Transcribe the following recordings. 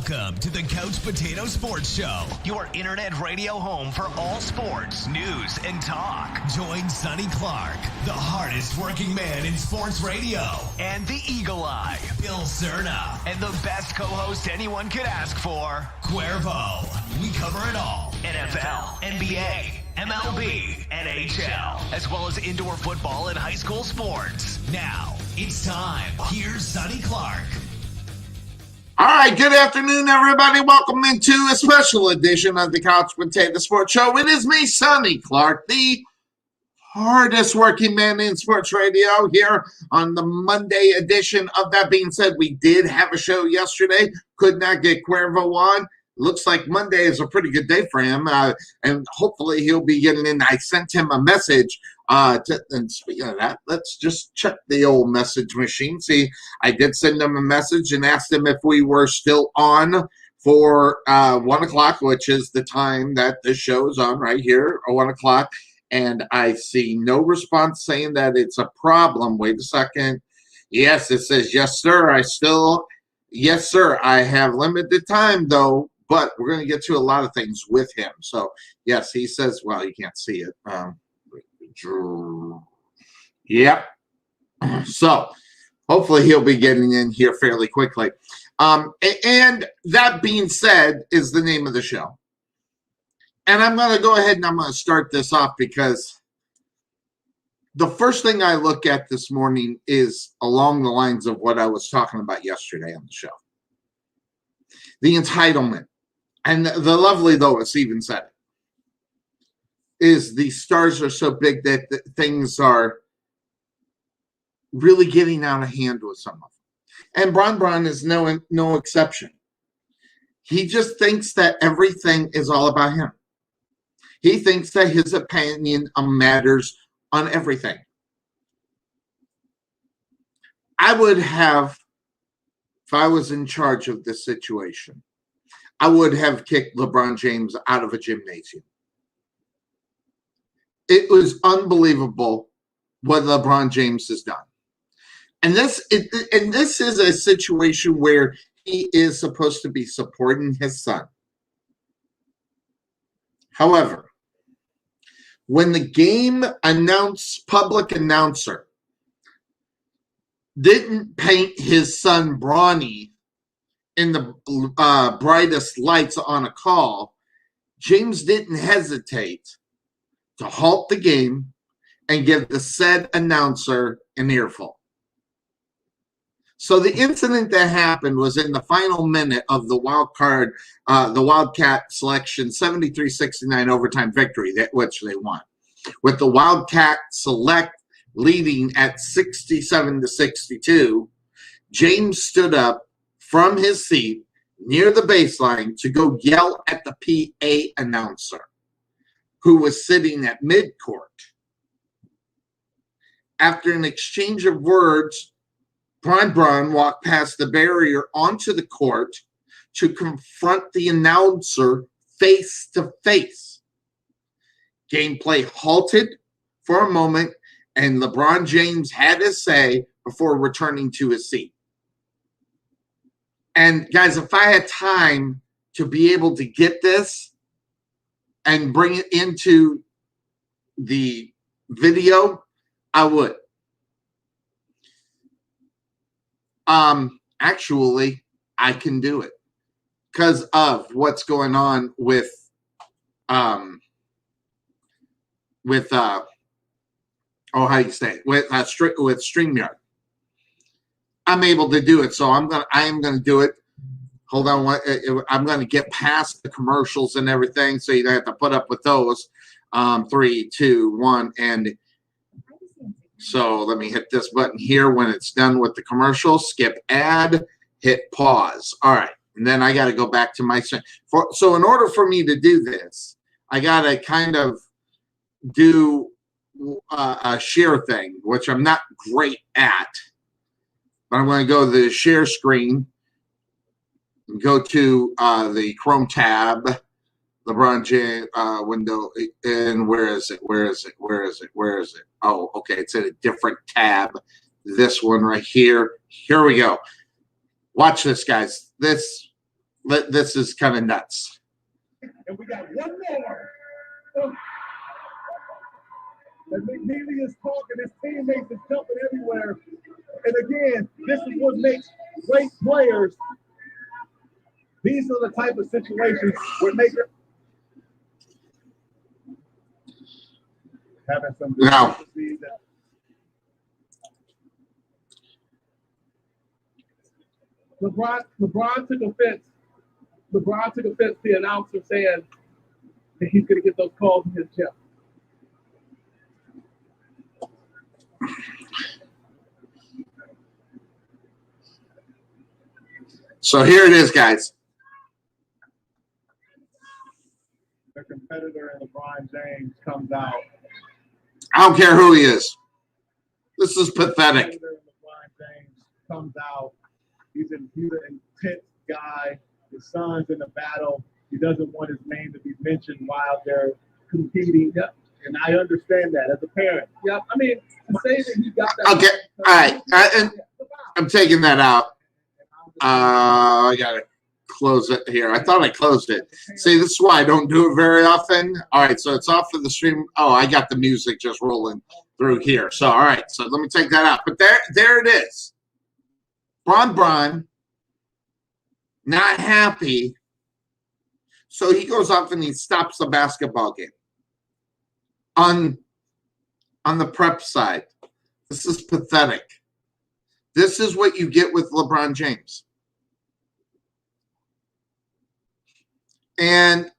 Welcome to the Couch Potato Sports Show, your internet radio home for all sports, news, and talk. Join Sonny Clark, the hardest working man in sports radio, and the Eagle Eye, Bill Cerna, and the best co-host anyone could ask for, Cuervo. We cover it all. NFL, NBA, MLB, NHL, as well as indoor football and high school sports. Now, it's time. Here's Sonny Clark. All right, good afternoon, everybody. Welcome into a special edition of the Couch Potato Sports Show. It is me, Sonny Clark, the hardest working man in sports radio, here on the Monday edition. Of that being said, we did have a show yesterday. Could not get Cuervo on. Looks like Monday is a pretty good day for him, and hopefully he'll be getting in. I sent him a message. And speaking of that, let's just check the old message machine. See, I did send him a message and asked him if we were still on for 1 o'clock, which is the time that this show is on right here, or 1 o'clock. And I see no response saying that it's a problem. Wait a second. Yes, it says, yes, sir. Yes, sir. I have limited time, though. But we're going to get to a lot of things with him. So, yes, he says, well, you can't see it. Yep. So, hopefully he'll be getting in here fairly quickly. And that being said is the name of the show. And I'm going to go ahead and I'm going to start this off because the first thing I look at this morning is along the lines of what I was talking about yesterday on the show. The entitlement. And the lovely Lois even said it, is the stars are so big that things are really getting out of hand with some of them. And Bron is no exception. He just thinks that everything is all about him. He thinks that his opinion matters on everything. I would have, if I was in charge of this situation, I would have kicked LeBron James out of a gymnasium. It was unbelievable what LeBron James has done. And this is a situation where he is supposed to be supporting his son. However, when the game public announcer didn't paint his son Bronny in the brightest lights on a call, James didn't hesitate to halt the game and give the said announcer an earful. So the incident that happened was in the final minute of the the Wildcat selection 73-69 overtime victory, which they won, with the Wildcat select leading at 67-62. James stood up from his seat near the baseline to go yell at the PA announcer, who was sitting at midcourt. After an exchange of words, Bron walked past the barrier onto the court to confront the announcer face to face. Gameplay halted for a moment, and LeBron James had his say before returning to his seat. And guys, if I had time to be able to get this and bring it into the video, I would. Actually, I can do it because of what's going on with how do you say it? With StreamYard. I'm able to do it, so I am gonna do it. Hold on, I'm gonna get past the commercials and everything, so you don't have to put up with those. 3, 2, 1, and so let me hit this button here when it's done with the commercial. Skip ad, hit pause. All right, and then I got to go back to my so in order for me to do this, I got to kind of do a share thing, which I'm not great at. But I'm going to go to the share screen and go to the Chrome tab, LeBron James window, and where is it? Oh, okay, it's in a different tab. This one right here. Here we go. Watch this, guys. This This is kind of nuts. And we got one more. And McNeely is talking, his teammates is jumping everywhere. And again, this is what makes great players. These are the type of situations where make it having some now. LeBron took offense. LeBron took offense to the announcer saying that he's going to get those calls in his chest. So here it is, guys. The competitor in LeBron James comes out. I don't care who he is. This is pathetic. The competitor in LeBron James comes out. He's an intense guy. His son's in a battle. He doesn't want his name to be mentioned while they're competing. Yep. And I understand that as a parent. Yep. I mean, to say that he got that. Okay. All right. I'm taking that out. I got to close it here. I thought I closed it. See, this is why I don't do it very often. All right. So it's off of the stream. Oh, I got the music just rolling through here. So, all right. So let me take that out. But there it is. Bron, not happy. So he goes off and he stops the basketball game. On the prep side, this is pathetic. This is what you get with LeBron James. And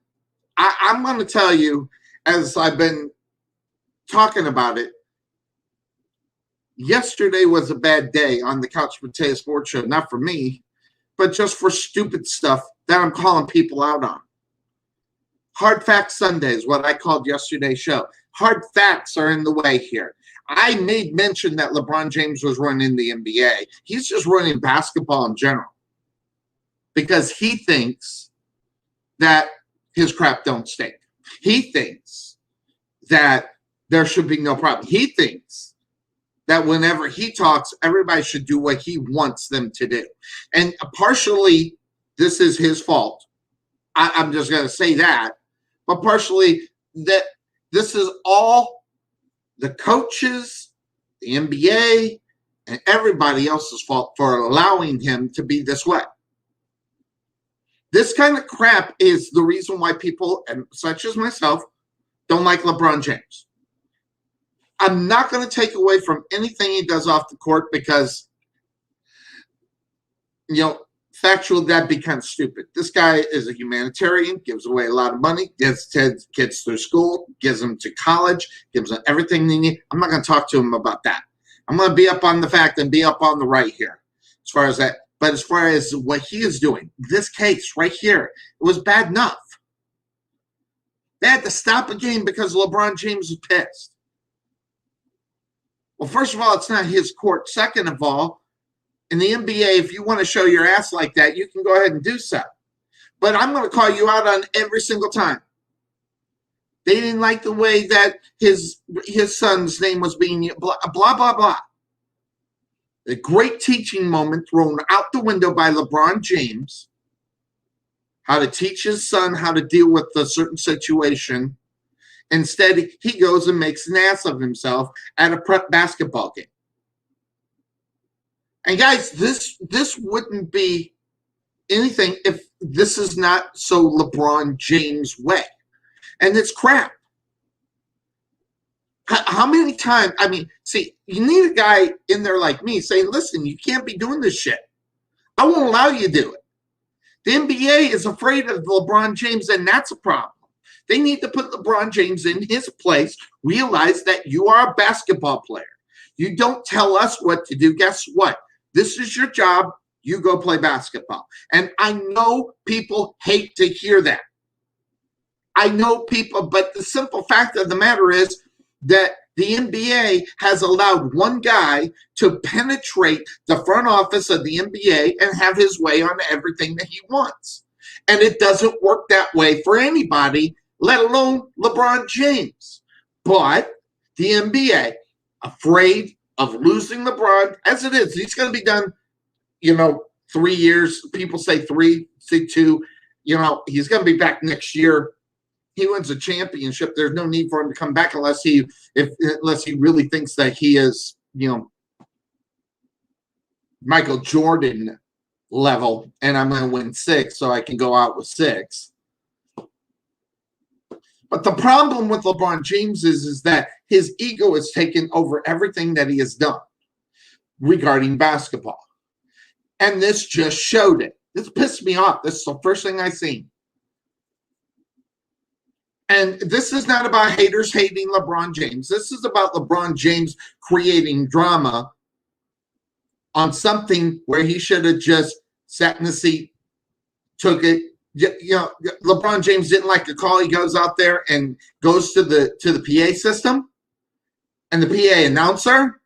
I'm going to tell you, as I've been talking about it, yesterday was a bad day on the Couch Potato Sports Show. Not for me, but just for stupid stuff that I'm calling people out on. Hard Facts Sunday is what I called yesterday's show. Hard facts are in the way here. I made mention that LeBron James was running the NBA. He's just running basketball in general because he thinks that his crap don't stink. He thinks that there should be no problem. He thinks that whenever he talks, everybody should do what he wants them to do. And partially, this is his fault. I'm just going to say that. But partially, that this is all the coaches, the NBA, and everybody else's fault for allowing him to be this way. This kind of crap is the reason why people, and such as myself, don't like LeBron James. I'm not going to take away from anything he does off the court because, factually, that'd be kind of stupid. This guy is a humanitarian, gives away a lot of money, gets kids through school, gives them to college, gives them everything they need. I'm not going to talk to him about that. I'm going to be up on the fact and be up on the right here as far as that. But as far as what he is doing, this case right here, it was bad enough. They had to stop a game because LeBron James was pissed. Well, first of all, it's not his court. Second of all, in the NBA, if you want to show your ass like that, you can go ahead and do so. But I'm going to call you out on every single time. They didn't like the way that his son's name was being blah, blah, blah, blah. A great teaching moment thrown out the window by LeBron James. How to teach his son how to deal with a certain situation. Instead, he goes and makes an ass of himself at a prep basketball game. And guys, this wouldn't be anything if this is not so LeBron James way. And it's crap. How many times, you need a guy in there like me saying, listen, you can't be doing this shit. I won't allow you to do it. The NBA is afraid of LeBron James, and that's a problem. They need to put LeBron James in his place, realize that you are a basketball player. You don't tell us what to do. Guess what? This is your job. You go play basketball. And I know people hate to hear that. I know people, but the simple fact of the matter is that the NBA has allowed one guy to penetrate the front office of the NBA and have his way on everything that he wants. And it doesn't work that way for anybody, let alone LeBron James. But the NBA, afraid of losing LeBron, as it is, he's going to be done, 3 years. People say 3, say 2. You know, he's going to be back next year. He wins a championship. There's no need for him to come back unless he really thinks that he is, you know, Michael Jordan level, and I'm going to win 6 so I can go out with 6. But the problem with LeBron James is that his ego has taken over everything that he has done regarding basketball. And this just showed it. This pissed me off. This is the first thing I seen. And this is not about haters hating LeBron James. This is about LeBron James creating drama on something where he should have just sat in the seat, took it. You know, LeBron James didn't like a call. He goes out there and goes to the PA system, and the PA announcer.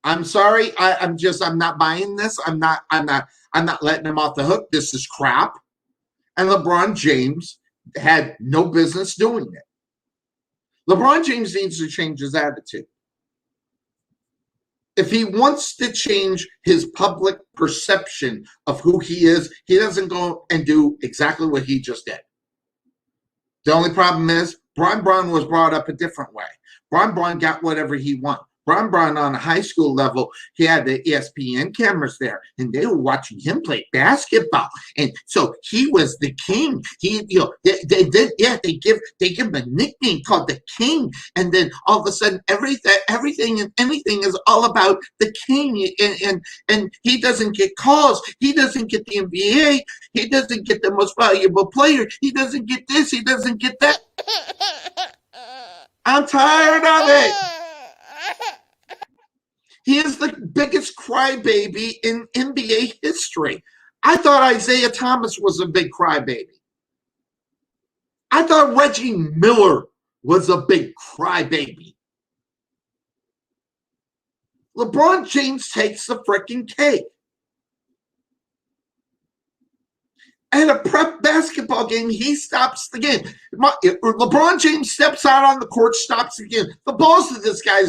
I'm sorry, I'm not buying this. I'm not letting him off the hook. This is crap. And LeBron James had no business doing it. LeBron James needs to change his attitude. If he wants to change his public perception of who he is, he doesn't go and do exactly what he just did. The only problem is Bron was brought up a different way. Bron got whatever he wanted. Bron on a high school level, he had the ESPN cameras there, and they were watching him play basketball, and so he was the king. He, you know, they give him a nickname called the King, and then all of a sudden, everything and anything is all about the King, and he doesn't get calls, he doesn't get the NBA, he doesn't get the most valuable player, he doesn't get this, he doesn't get that. I'm tired of it. He is the biggest crybaby in NBA history. I thought Isaiah Thomas was a big crybaby. I thought Reggie Miller was a big crybaby. LeBron James takes the freaking cake. At a prep basketball game, he stops the game. LeBron James steps out on the court, stops the game. The balls of this guy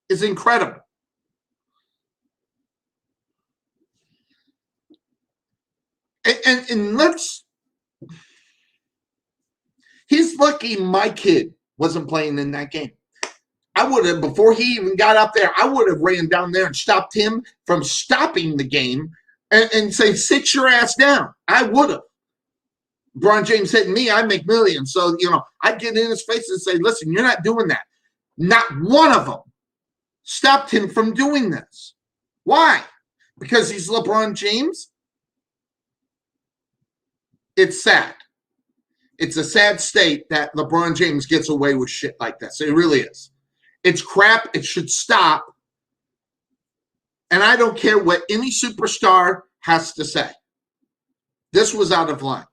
is incredible. And he's lucky my kid wasn't playing in that game. I would have, before he even got up there, I would have ran down there and stopped him from stopping the game and say, sit your ass down. I would have. LeBron James hitting me, I make millions. So, you know, I'd get in his face and say, listen, you're not doing that. Not one of them stopped him from doing this. Why? Because he's LeBron James? It's sad. It's a sad state that LeBron James gets away with shit like this. It really is. It's crap. It should stop. And I don't care what any superstar has to say. This was out of line.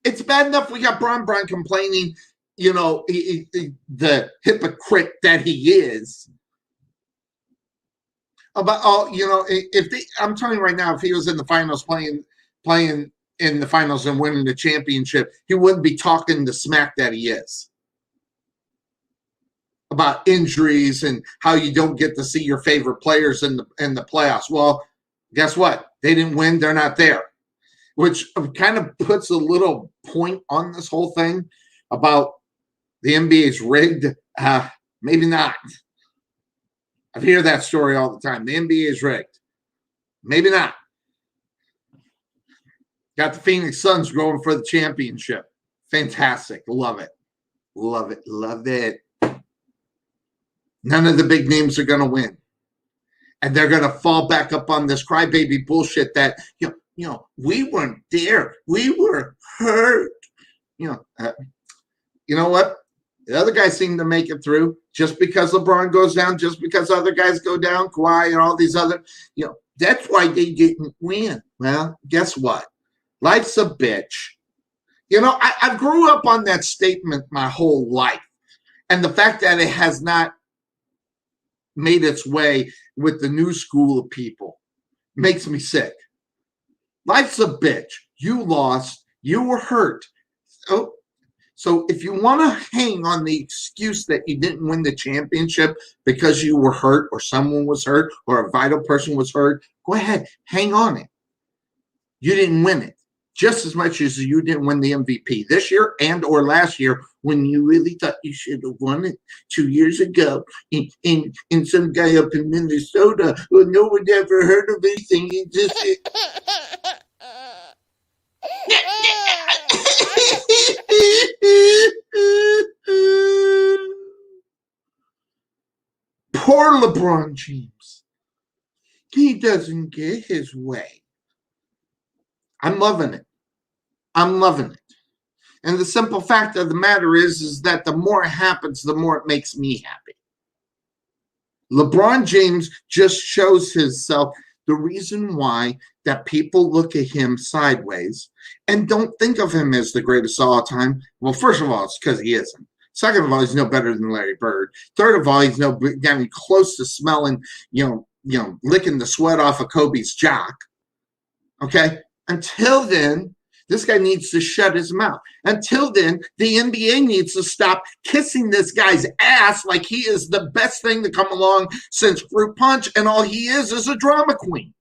It's bad enough we got Bron complaining, you know, the hypocrite that he is. About you know, I'm telling you right now, if he was in the finals playing in the finals and winning the championship, he wouldn't be talking the smack that he is about injuries and how you don't get to see your favorite players in the playoffs. Well, guess what? They didn't win. They're not there, which kind of puts a little point on this whole thing about the NBA's rigged. Maybe not. I hear that story all the time. The NBA is rigged. Maybe not. Got the Phoenix Suns going for the championship. Fantastic. Love it. Love it. Love it. None of the big names are going to win. And they're going to fall back up on this crybaby bullshit that, you know, we weren't there. We were hurt. You know what? The other guys seem to make it through. Just because LeBron goes down, just because other guys go down, Kawhi and all these other, you know, that's why they didn't win. Well, guess what? Life's a bitch. You know, I grew up on that statement my whole life. And the fact that it has not made its way with the new school of people makes me sick. Life's a bitch. You lost. You were hurt. So if you want to hang on the excuse that you didn't win the championship because you were hurt or someone was hurt or a vital person was hurt, go ahead, hang on it. You didn't win it just as much as you didn't win the MVP this year and or last year when you really thought you should have won it 2 years ago in some guy up in Minnesota who no one ever heard of anything. He just poor LeBron James. He doesn't get his way. I'm loving it. I'm loving it. And the simple fact of the matter is that the more it happens, the more it makes me happy. LeBron James just shows himself the reason why that people look at him sideways and don't think of him as the greatest of all time. Well, first of all, it's because he isn't. Second of all, he's no better than Larry Bird. Third of all, he's no getting close to smelling, licking the sweat off of Kobe's jock. Okay? Until then, this guy needs to shut his mouth. Until then, the NBA needs to stop kissing this guy's ass like he is the best thing to come along since Fruit Punch, and all he is a drama queen.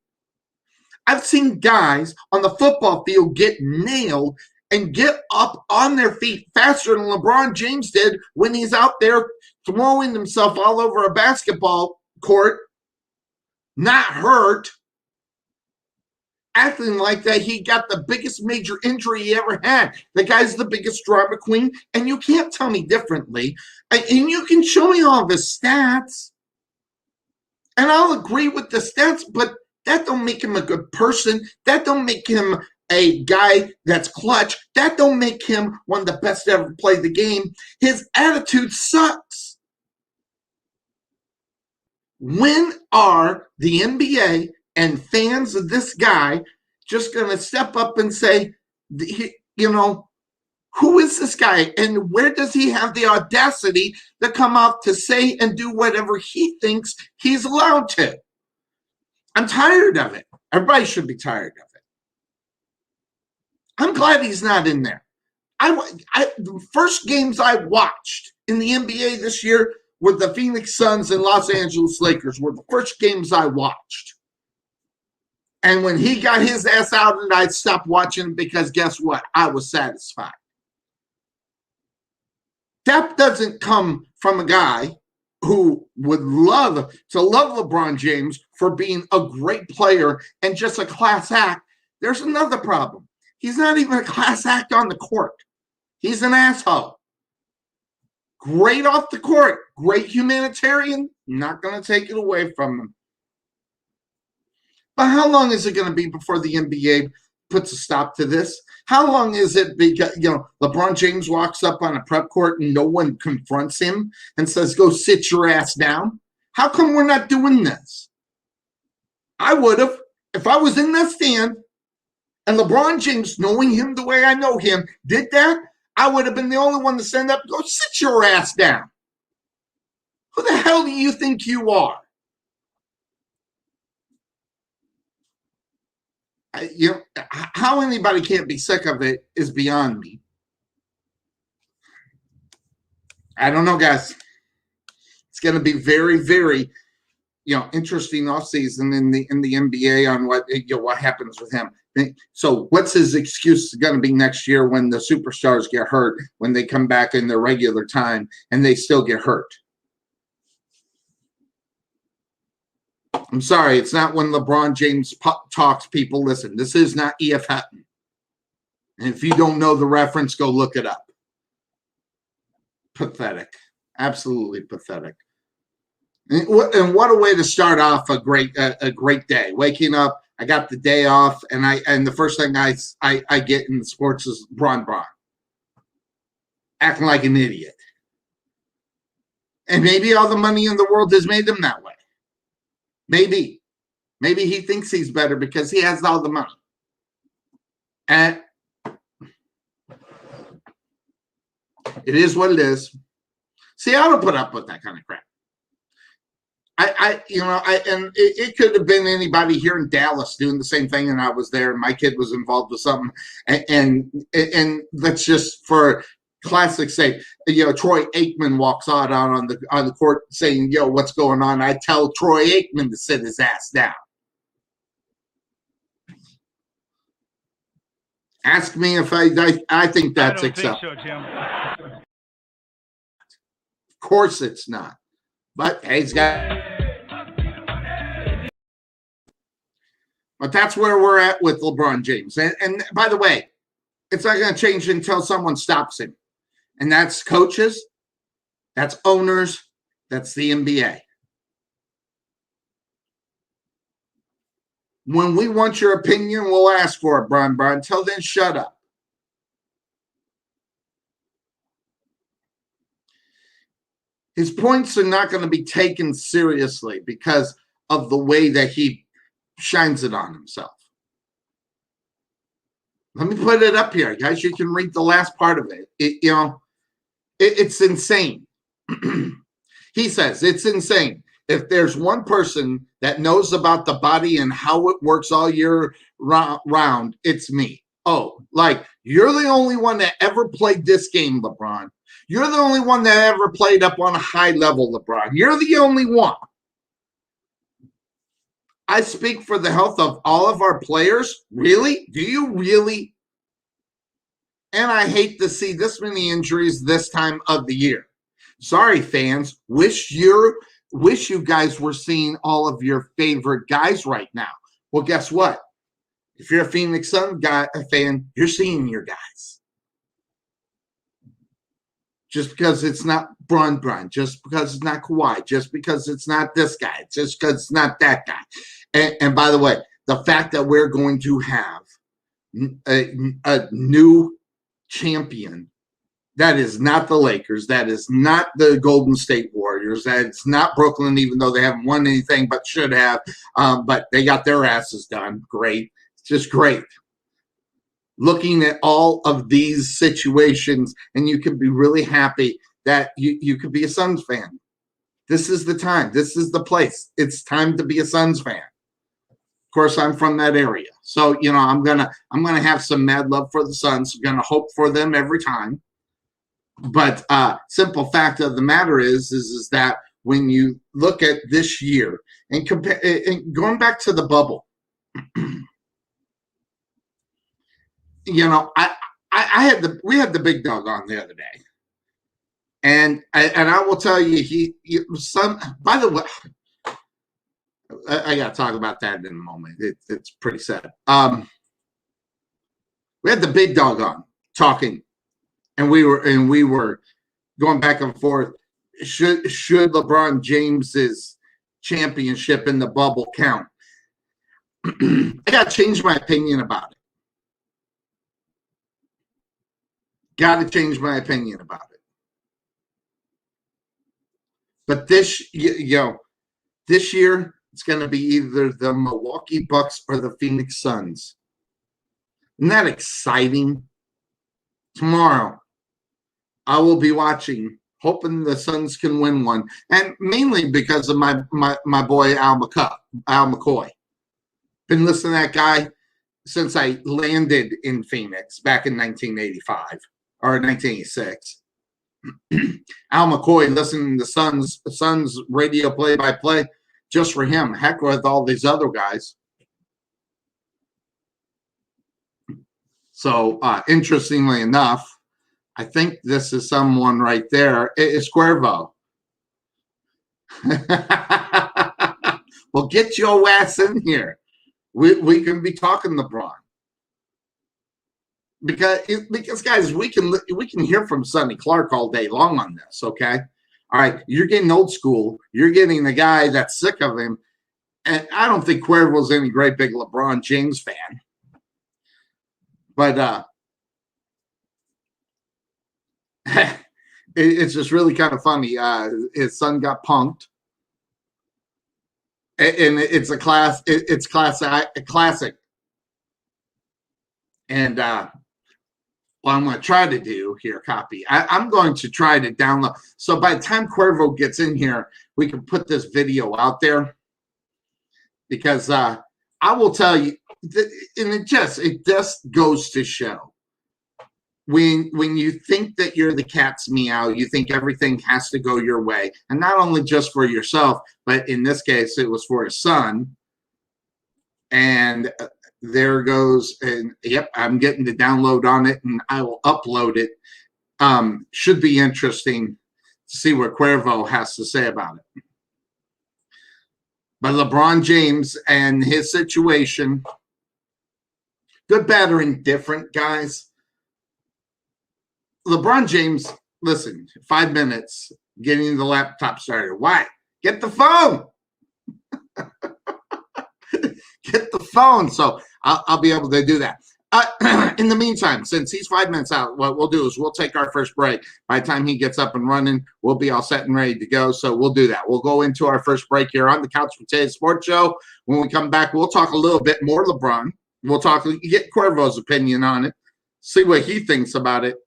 I've seen guys on the football field get nailed and get up on their feet faster than LeBron James did when he's out there throwing himself all over a basketball court, not hurt, acting like that he got the biggest major injury he ever had. The guy's the biggest drama queen, and you can't tell me differently. And you can show me all of his stats, and I'll agree with the stats, but that don't make him a good person. That don't make him a guy that's clutch. That don't make him one of the best to ever play the game. His attitude sucks. When are the NBA and fans of this guy just going to step up and say, who is this guy? And where does he have the audacity to come out to say and do whatever he thinks he's allowed to? I'm tired of it. Everybody should be tired of it. I'm glad he's not in there. The first games I watched in the NBA this year were the Phoenix Suns and Los Angeles Lakers were the first games I watched. And when he got his ass out, and I stopped watching because guess what? I was satisfied. That doesn't come from a guy who would love LeBron James for being a great player and just a class act. There's another problem. He's not even a class act on the court. He's an asshole. Great off the court. Great humanitarian. Not going to take it away from him. But how long is it going to be before the NBA puts a stop to this? How long is it because, LeBron James walks up on a prep court and no one confronts him and says, go sit your ass down? How come we're not doing this? I would have. If I was in that stand and LeBron James, knowing him the way I know him, did that, I would have been the only one to stand up and go sit your ass down. Who the hell do you think you are? How anybody can't be sick of it is beyond me. I don't know, guys. It's going to be very, very, interesting offseason in the NBA on what happens with him. So, what's his excuse going to be next year when the superstars get hurt, when they come back in their regular time and they still get hurt? I'm sorry, it's not when LeBron James talks, people listen. This is not E.F. Hutton. And if you don't know the reference, go look it up. Pathetic. Absolutely pathetic. And what a way to start off a great day. Waking up, I got the day off, and the first thing I get in sports is Bron. Acting like an idiot. And maybe all the money in the world has made him that way. Maybe he thinks he's better because he has all the money. And it is what it is. See, I don't put up with that kind of crap. And it could have been anybody here in Dallas doing the same thing, and I was there, and my kid was involved with something, and let's just for classic say, Troy Aikman walks out on the court saying, yo, what's going on? I tell Troy Aikman to sit his ass down. Ask me if I think that's acceptable. Think so, Jim. Of course it's not. But hey, he's got. But that's where we're at with LeBron James. And by the way, it's not going to change until someone stops him. And that's coaches, that's owners, that's the NBA. When we want your opinion, we'll ask for it, Brian. Until then, shut up. His points are not going to be taken seriously because of the way that he shines it on himself. Let me put it up here, guys. You can read the last part of it. It's insane. He says it's insane. If there's one person that knows about the body and how it works all year round, it's me. Oh, like you're the only one that ever played this game, LeBron. You're the only one that ever played up on a high level, LeBron. You're the only one. I speak for the health of all of our players. Really? Do you really? And I hate to see this many injuries this time of the year. Sorry, fans. Wish you guys were seeing all of your favorite guys right now. Well, guess what? If you're a Phoenix Sun fan, you're seeing your guys. Just because it's not Bron, just because it's not Kawhi, just because it's not this guy, just because it's not that guy. And by the way, the fact that we're going to have a new champion, that is not the Lakers, that is not the Golden State Warriors, that's not Brooklyn, even though they haven't won anything but should have, but they got their asses done. Great. It's just great. Looking at all of these situations, and you can be really happy that you could be a Suns fan. This is the time. This is the place. It's time to be a Suns fan. Of course, I'm from that area. So, I'm gonna have some mad love for the Suns. I'm gonna hope for them every time. But simple fact of the matter is that when you look at this year and compare, and going back to the bubble, we had the big dog on the other day, and I will tell you, by the way, I got to talk about that in a moment. It's pretty sad. We had the big dog on talking, and we were going back and forth. Should LeBron James's championship in the bubble count? I got to change my opinion about it. Got to change my opinion about it. But this year, it's going to be either the Milwaukee Bucks or the Phoenix Suns. Isn't that exciting? Tomorrow, I will be watching, hoping the Suns can win one, and mainly because of my boy Al McCoy. Been listening to that guy since I landed in Phoenix back in 1985 or 1986. Al McCoy, listening to Suns radio play-by-play, just for him. Heck with all these other guys. So, interestingly enough, I think this is someone right there. It's Cuervo. Well, get your ass in here. We can be talking LeBron. Because guys, we can hear from Sonny Clark all day long on this, okay? All right, you're getting old school. You're getting the guy that's sick of him. And I don't think Cuervo's any great big LeBron James fan. But it's just really kind of funny. His son got punked. And it's classic. And what I'm going to try to do here, copy. I'm going to try to download. So by the time Cuervo gets in here, we can put this video out there. Because I will tell you, and it just goes to show when you think that you're the cat's meow, you think everything has to go your way. And not only just for yourself, but in this case, it was for his son. And there goes, and yep, I'm getting the download on it, and I will upload it. Should be interesting to see what Cuervo has to say about it. But LeBron James and his situation, good, bad, or indifferent, guys. LeBron James, listen, 5 minutes getting the laptop started. Why? Get the phone. Get the phone. So I'll be able to do that. In the meantime, since he's 5 minutes out, what we'll do is we'll take our first break. By the time he gets up and running, we'll be all set and ready to go. So we'll do that. We'll go into our first break here on the Couch Potato Sports Show. When we come back, we'll talk a little bit more LeBron. We'll get Cuervo's opinion on it, see what he thinks about it,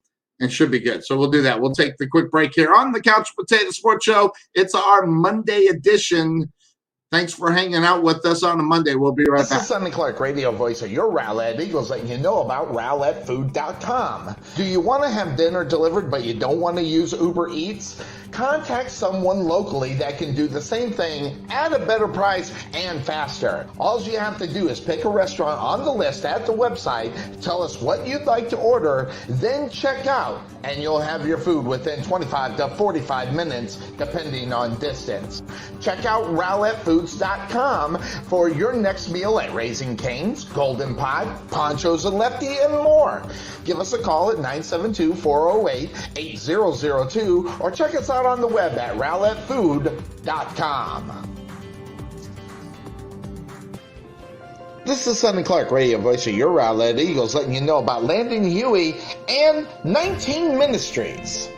and should be good. So we'll do that. We'll take the quick break here on the Couch Potato Sports Show. It's our Monday edition. Thanks for hanging out with us on a Monday. We'll be right back. This is Sonny Clark, radio voice of your Rowlett Eagles, letting you know about RowlettFood.com. Do you want to have dinner delivered, but you don't want to use Uber Eats? Contact someone locally that can do the same thing at a better price and faster. All you have to do is pick a restaurant on the list at the website, tell us what you'd like to order, then check out, and you'll have your food within 25 to 45 minutes, depending on distance. Check out RowlettFoods.com for your next meal at Raising Cane's, Golden Pod, Ponchos and Lefty, and more. Give us a call at 972-408-8002 or check us out on the web at RowlettFood.com. This is Sonny Clark, radio voice of your Rowlett Eagles, letting you know about Landon Huey and 19 Ministries.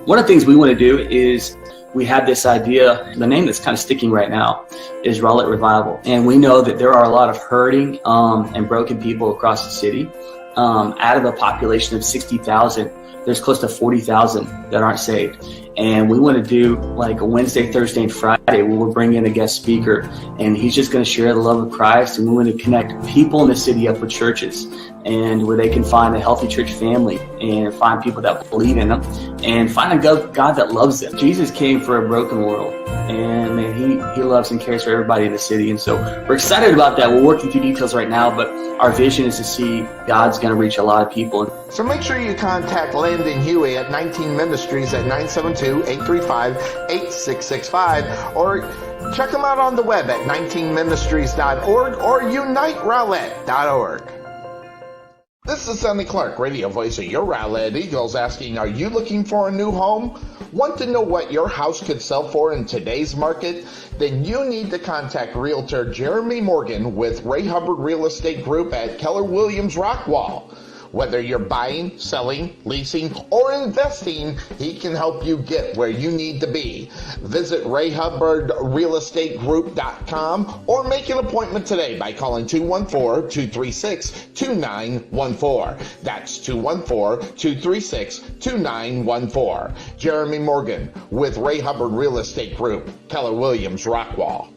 One of the things we want to do is we have this idea, the name that's kind of sticking right now is Rowlett Revival. And we know that there are a lot of hurting and broken people across the city. Out of a population of 60,000, there's close to 40,000 that aren't saved. And we want to do like a Wednesday, Thursday, and Friday where we'll bring in a guest speaker, and he's just going to share the love of Christ. And we want to connect people in the city up with churches, and where they can find a healthy church family and find people that believe in them and find a God that loves them. Jesus came for a broken world, and man, he loves and cares for everybody in the city. And so we're excited about that. We're working through details right now, but our vision is to see God's going to reach a lot of people. So make sure you contact Landon Huey at 19 Ministries at 972-835-8665 or check them out on the web at 19ministries.org or uniterowlett.org. This is Sonny Clark, radio voice of your Rowlett Eagles, asking, are you looking for a new home? Want to know what your house could sell for in today's market? Then you need to contact Realtor Jeremy Morgan with Ray Hubbard Real Estate Group at Keller Williams Rockwall. Whether you're buying, selling, leasing, or investing, he can help you get where you need to be. Visit RayHubbardRealEstateGroup.com or make an appointment today by calling 214-236-2914. That's 214-236-2914. Jeremy Morgan with Ray Hubbard Real Estate Group, Keller Williams Rockwall.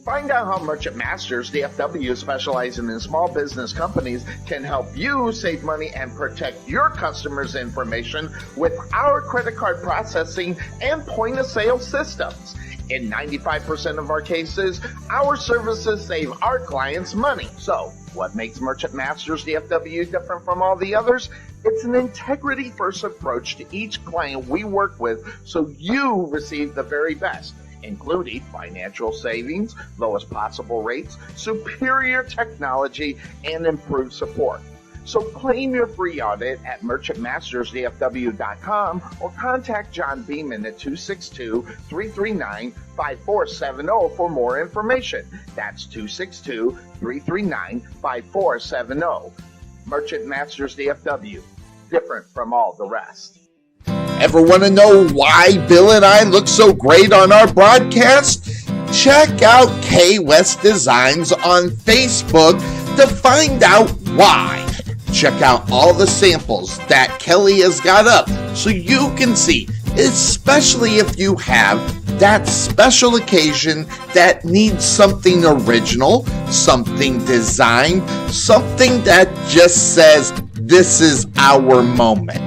Find out how Merchant Masters DFW, specializing in small business companies, can help you save money and protect your customers' information with our credit card processing and point-of-sale systems. In 95% of our cases, our services save our clients money. So, what makes Merchant Masters DFW different from all the others? It's an integrity-first approach to each client we work with so you receive the very best, including financial savings, lowest possible rates, superior technology, and improved support. So claim your free audit at merchantmastersdfw.com or contact John Beeman at 262-339-5470 for more information. That's 262-339-5470. Merchant Masters DFW, different from all the rest. Ever want to know why Bill and I look so great on our broadcast? Check out K West Designs on Facebook to find out why. Check out all the samples that Kelly has got up so you can see, especially if you have that special occasion that needs something original, something designed, something that just says, This is our moment.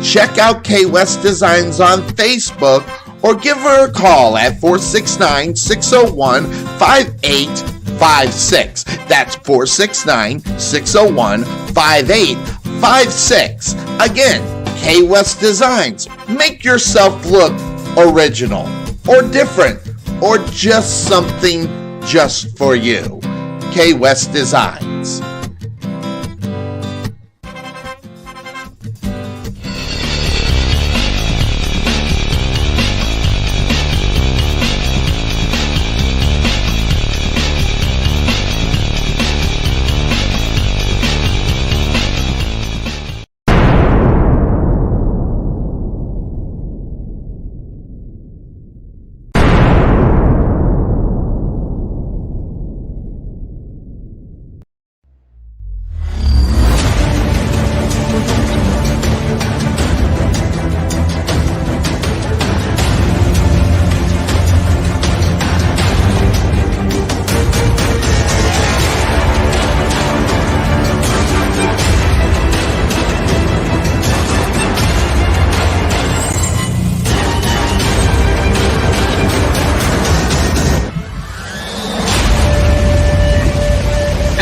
Check out K West Designs on Facebook or give her a call at 469-601-5856. That's 469-601-5856. Again, K West Designs. Make yourself look original or different or just something just for you. K West Designs.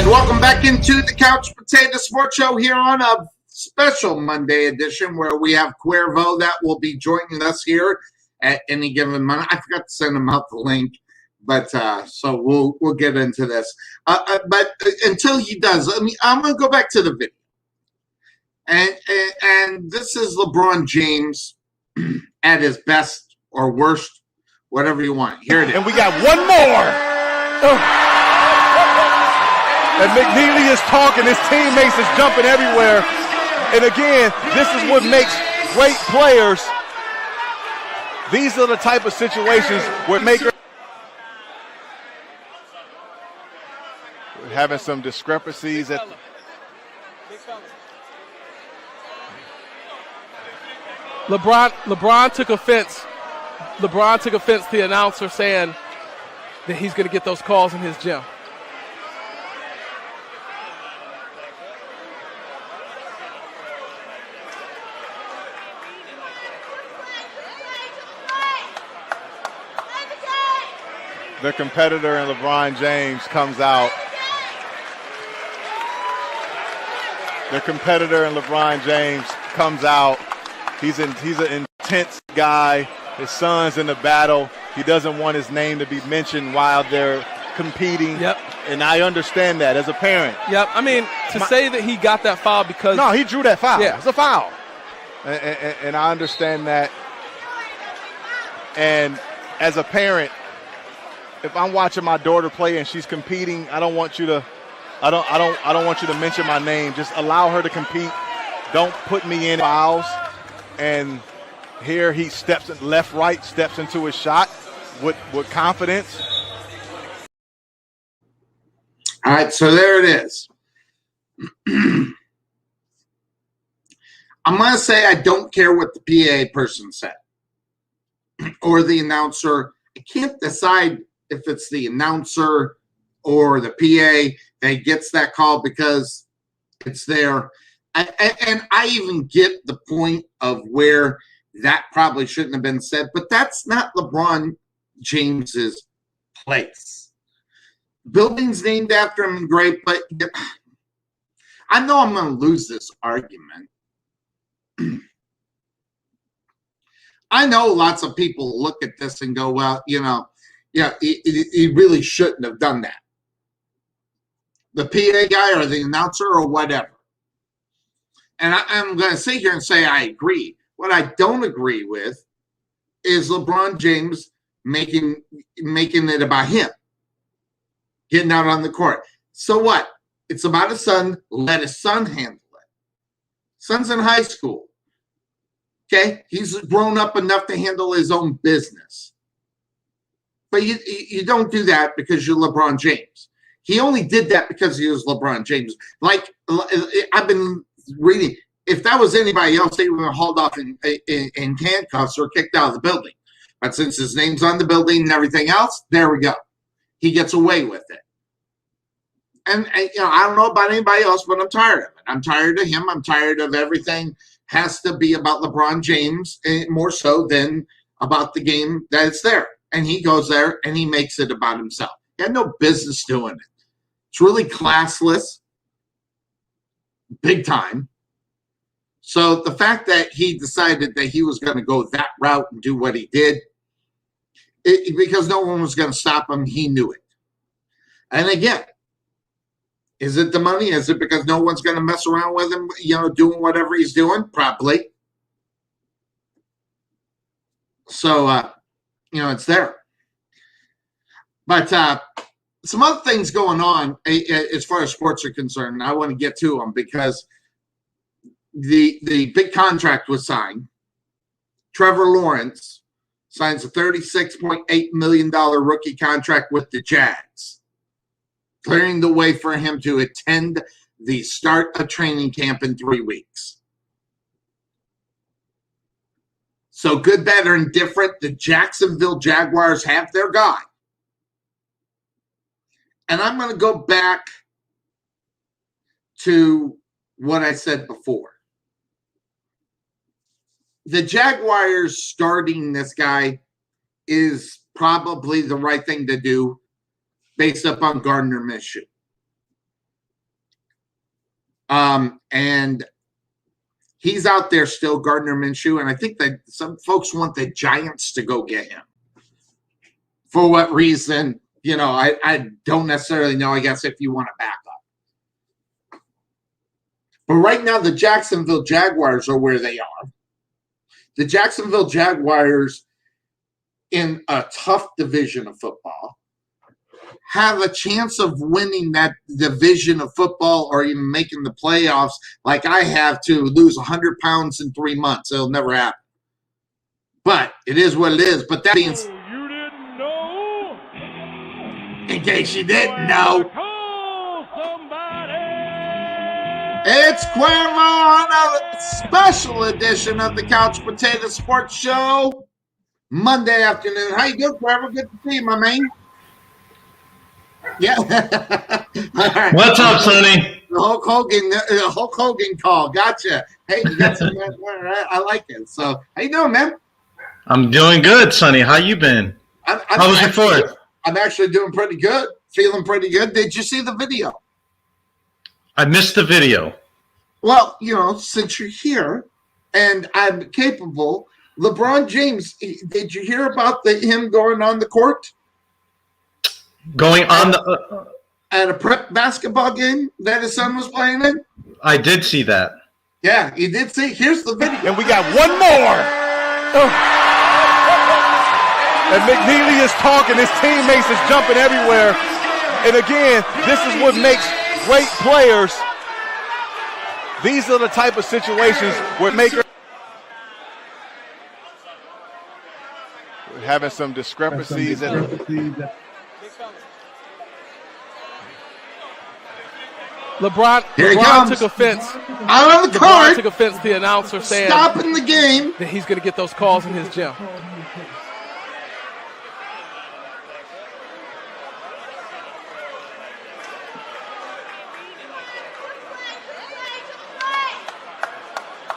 Welcome back into the Couch Potato Sports Show here on a special Monday edition where we have Cuervo that will be joining us here at any given month. I forgot to send him out the link, but so we'll get into this. But until he does, I'm going to go back to the video, and this is LeBron James at his best or worst, whatever you want. Here it is. And we got one more. Oh. And McNeely is talking. His teammates is jumping everywhere. And again, this is what makes great players. These are the type of situations where we're having some discrepancies at LeBron took offense. LeBron took offense to the announcer saying that he's going to get those calls in his gym. The competitor in LeBron James comes out. The competitor in LeBron James comes out. He's an intense guy. His son's in the battle. He doesn't want his name to be mentioned while they're competing. Yep. And I understand that as a parent. Yep. I mean, say that he got that foul because... No, he drew that foul. Yeah. It's a foul. And I understand that. And as a parent, if I'm watching my daughter play and she's competing, I don't want you to mention my name. Just allow her to compete. Don't put me in fouls. And here he steps in left, right, steps into his shot with confidence. All right, so there it is. I'm going to say I don't care what the PA person said or the announcer. I can't decide if it's the announcer or the PA that gets that call because it's there. And I even get the point of where that probably shouldn't have been said, but that's not LeBron James's place. Building's named after him, great, but I know I'm going to lose this argument. I know lots of people look at this and go, well, he really shouldn't have done that. The PA guy or the announcer or whatever. And I'm going to sit here and say I agree. What I don't agree with is LeBron James making it about him. Getting out on the court. So what? It's about his son. Let his son handle it. Son's in high school. Okay? He's grown up enough to handle his own business. But you don't do that because you're LeBron James. He only did that because he was LeBron James. Like, I've been reading, if that was anybody else, they would have hauled off in handcuffs or kicked out of the building. But since his name's on the building and everything else, there we go. He gets away with it. And I don't know about anybody else, but I'm tired of it. I'm tired of him. I'm tired of everything has to be about LeBron James more so than about the game that's there. And he goes there and he makes it about himself. He had no business doing it. It's really classless, big time. So the fact that he decided that he was going to go that route and do what he did, because no one was going to stop him, he knew it. And again, is it the money? Is it because no one's going to mess around with him, doing whatever he's doing? Probably. So, it's there. But some other things going on as far as sports are concerned, and I want to get to them because the big contract was signed. Trevor Lawrence signs a $36.8 million rookie contract with the Jags, clearing the way for him to attend the start of training camp in 3 weeks. So good, bad, or indifferent, the Jacksonville Jaguars have their guy. And I'm going to go back to what I said before. The Jaguars starting this guy is probably the right thing to do based upon Gardner Minshew. And he's out there still, Gardner Minshew, and I think that some folks want the Giants to go get him. For what reason? I don't necessarily know, I guess, if you want to back up. But right now, the Jacksonville Jaguars are where they are. The Jacksonville Jaguars, in a tough division of football, have a chance of winning that division of football or even making the playoffs like I have to lose 100 pounds in 3 months. It'll never happen. But it is what it is. But that means, you didn't know? In case you didn't know, it's Cuervo on a special edition of the Couch Potato Sports Show, Monday afternoon. How you doing, Cuervo? Good to see you, my man. Yeah. Right. What's up, Sonny? The Hulk Hogan call. Gotcha. Hey, you got some. I like it. So, how you doing, man? I'm doing good, Sonny. How you been? How was your fourth? I'm actually doing pretty good. Feeling pretty good. Did you see the video? I missed the video. Well, since you're here and I'm capable, LeBron James, did you hear about him going on the court? Going on at a prep basketball game that his son was playing in? I did see that. Yeah, you did see. Here's the video. And we got one more. And McNeely is talking. His teammates is jumping everywhere. And again, this is what makes great players. These are the type of situations where we're having some discrepancies. LeBron took offense. Out on the court. Took offense to the announcer saying stopping the game that he's going to get those calls in his gym.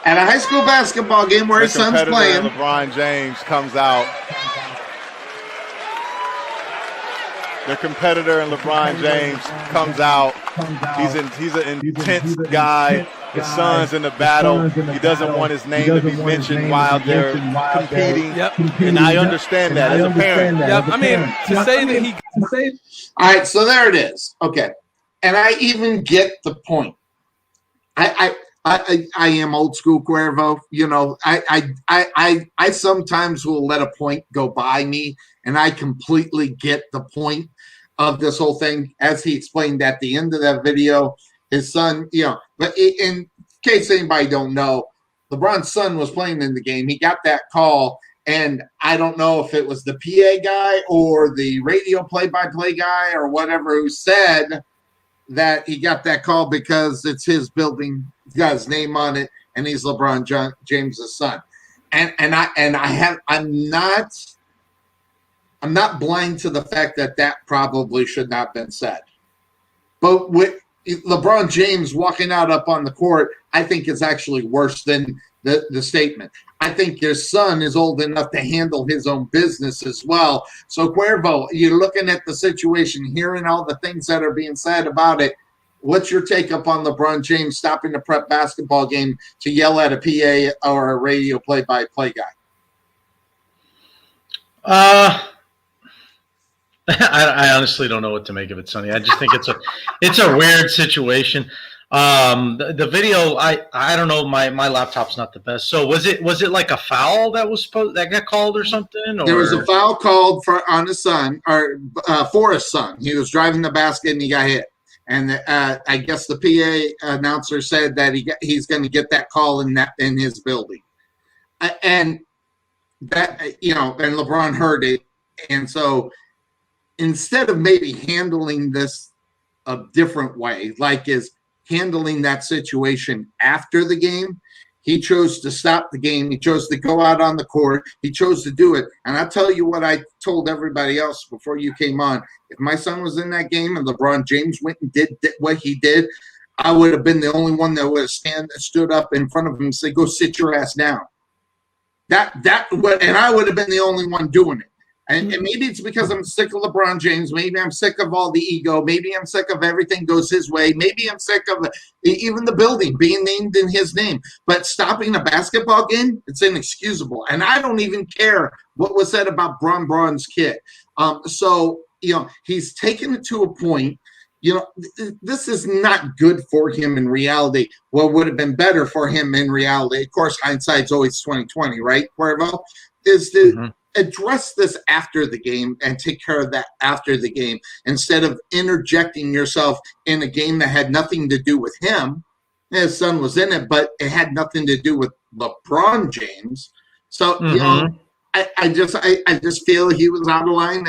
At a high school basketball game where his son's playing. LeBron James comes out. Their competitor and LeBron James comes out. He's an intense guy. His son's in the battle. He doesn't want his name to be mentioned while they're competing. Yep. And I understand that as a parent. Yep. I mean, to say that he. All right, so there it is. Okay, and I even get the point. I am old school, Cuervo. I sometimes will let a point go by me, and I completely get the point of this whole thing. As he explained at the end of that video, his son, but in case anybody don't know, LeBron's son was playing in the game. He got that call, and I don't know if it was the PA guy or the radio play-by-play guy or whatever who said that he got that call because it's his building. He's got his name on it, and he's LeBron James's son. I'm not blind to the fact that probably should not have been said. But with LeBron James walking out up on the court, I think is actually worse than the statement. I think your son is old enough to handle his own business as well. So, Cuervo, you're looking at the situation, hearing all the things that are being said about it. What's your take up on LeBron James stopping the prep basketball game to yell at a PA or a radio play-by-play guy? I honestly don't know what to make of it, Sonny. I just think it's a weird situation. The video, I don't know. My laptop's not the best. So was it like a foul that got called or something? Or? There was a foul called on his son or for his son. He was driving the basket and he got hit. And I guess the PA announcer said that he's going to get that call in his building, and that and LeBron heard it, and so instead of maybe handling this a different way, like is handling that situation after the game, he chose to stop the game. He chose to go out on the court. He chose to do it. And I'll tell you what I told everybody else before you came on. If my son was in that game and LeBron James went and did what he did, I would have been the only one that would have stood up in front of him and said, go sit your ass down. And I would have been the only one doing it. And maybe it's because I'm sick of LeBron James. Maybe I'm sick of all the ego. Maybe I'm sick of everything goes his way. Maybe I'm sick of even the building being named in his name. But stopping a basketball game, it's inexcusable. And I don't even care what was said about Braun's kid. So, he's taken it to a point. This is not good for him in reality. What would have been better for him in reality, of course, hindsight's always 20/20, right, Cuervo, is to address this after the game and take care of that after the game instead of interjecting yourself in a game that had nothing to do with him. His son was in it, but it had nothing to do with LeBron James. So, I just feel he was out of line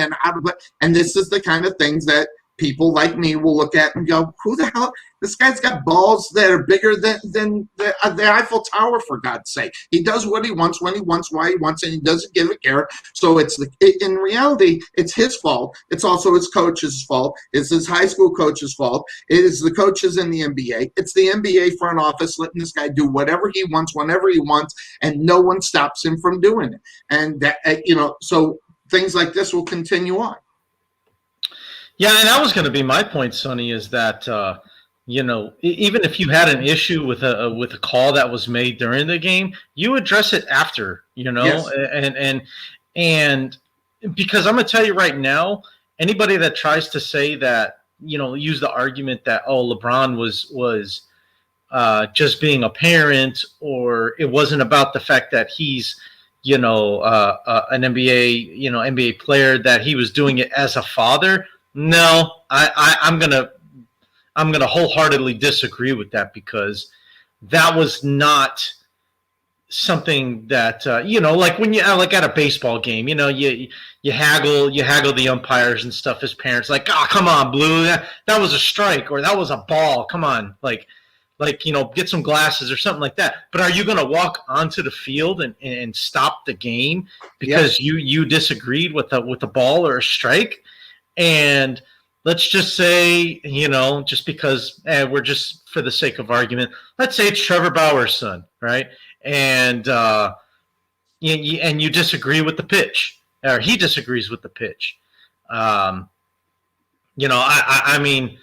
and this is the kind of things that people like me will look at and go, who the hell? This guy's got balls that are bigger than the Eiffel Tower, for God's sake. He does what he wants, when he wants, why he wants, and he doesn't give a care. So in reality, it's his fault. It's also his coach's fault. It's his high school coach's fault. It is the coaches in the NBA. It's the NBA front office letting this guy do whatever he wants, whenever he wants, and no one stops him from doing it. And so things like this will continue on. Yeah, and that was going to be my point, Sonny, is that even if you had an issue with a call that was made during the game, you address it after, yes. and because I'm going to tell you right now, anybody that tries to say that, use the argument that LeBron was just being a parent, or it wasn't about the fact that he's an NBA player, that he was doing it as a father. No, I'm gonna wholeheartedly disagree with that, because that was not something that like when you like at a baseball game, you haggle the umpires and stuff as parents, like, oh, come on, Blue, that was a strike, or that was a ball, come on, like get some glasses or something like that. But are you going to walk onto the field and stop the game because you disagreed with a ball or a strike? And let's just say, just because we're just for the sake of argument, let's say it's Trevor Bauer's son, right? And you disagree with the pitch, or he disagrees with the pitch. I mean,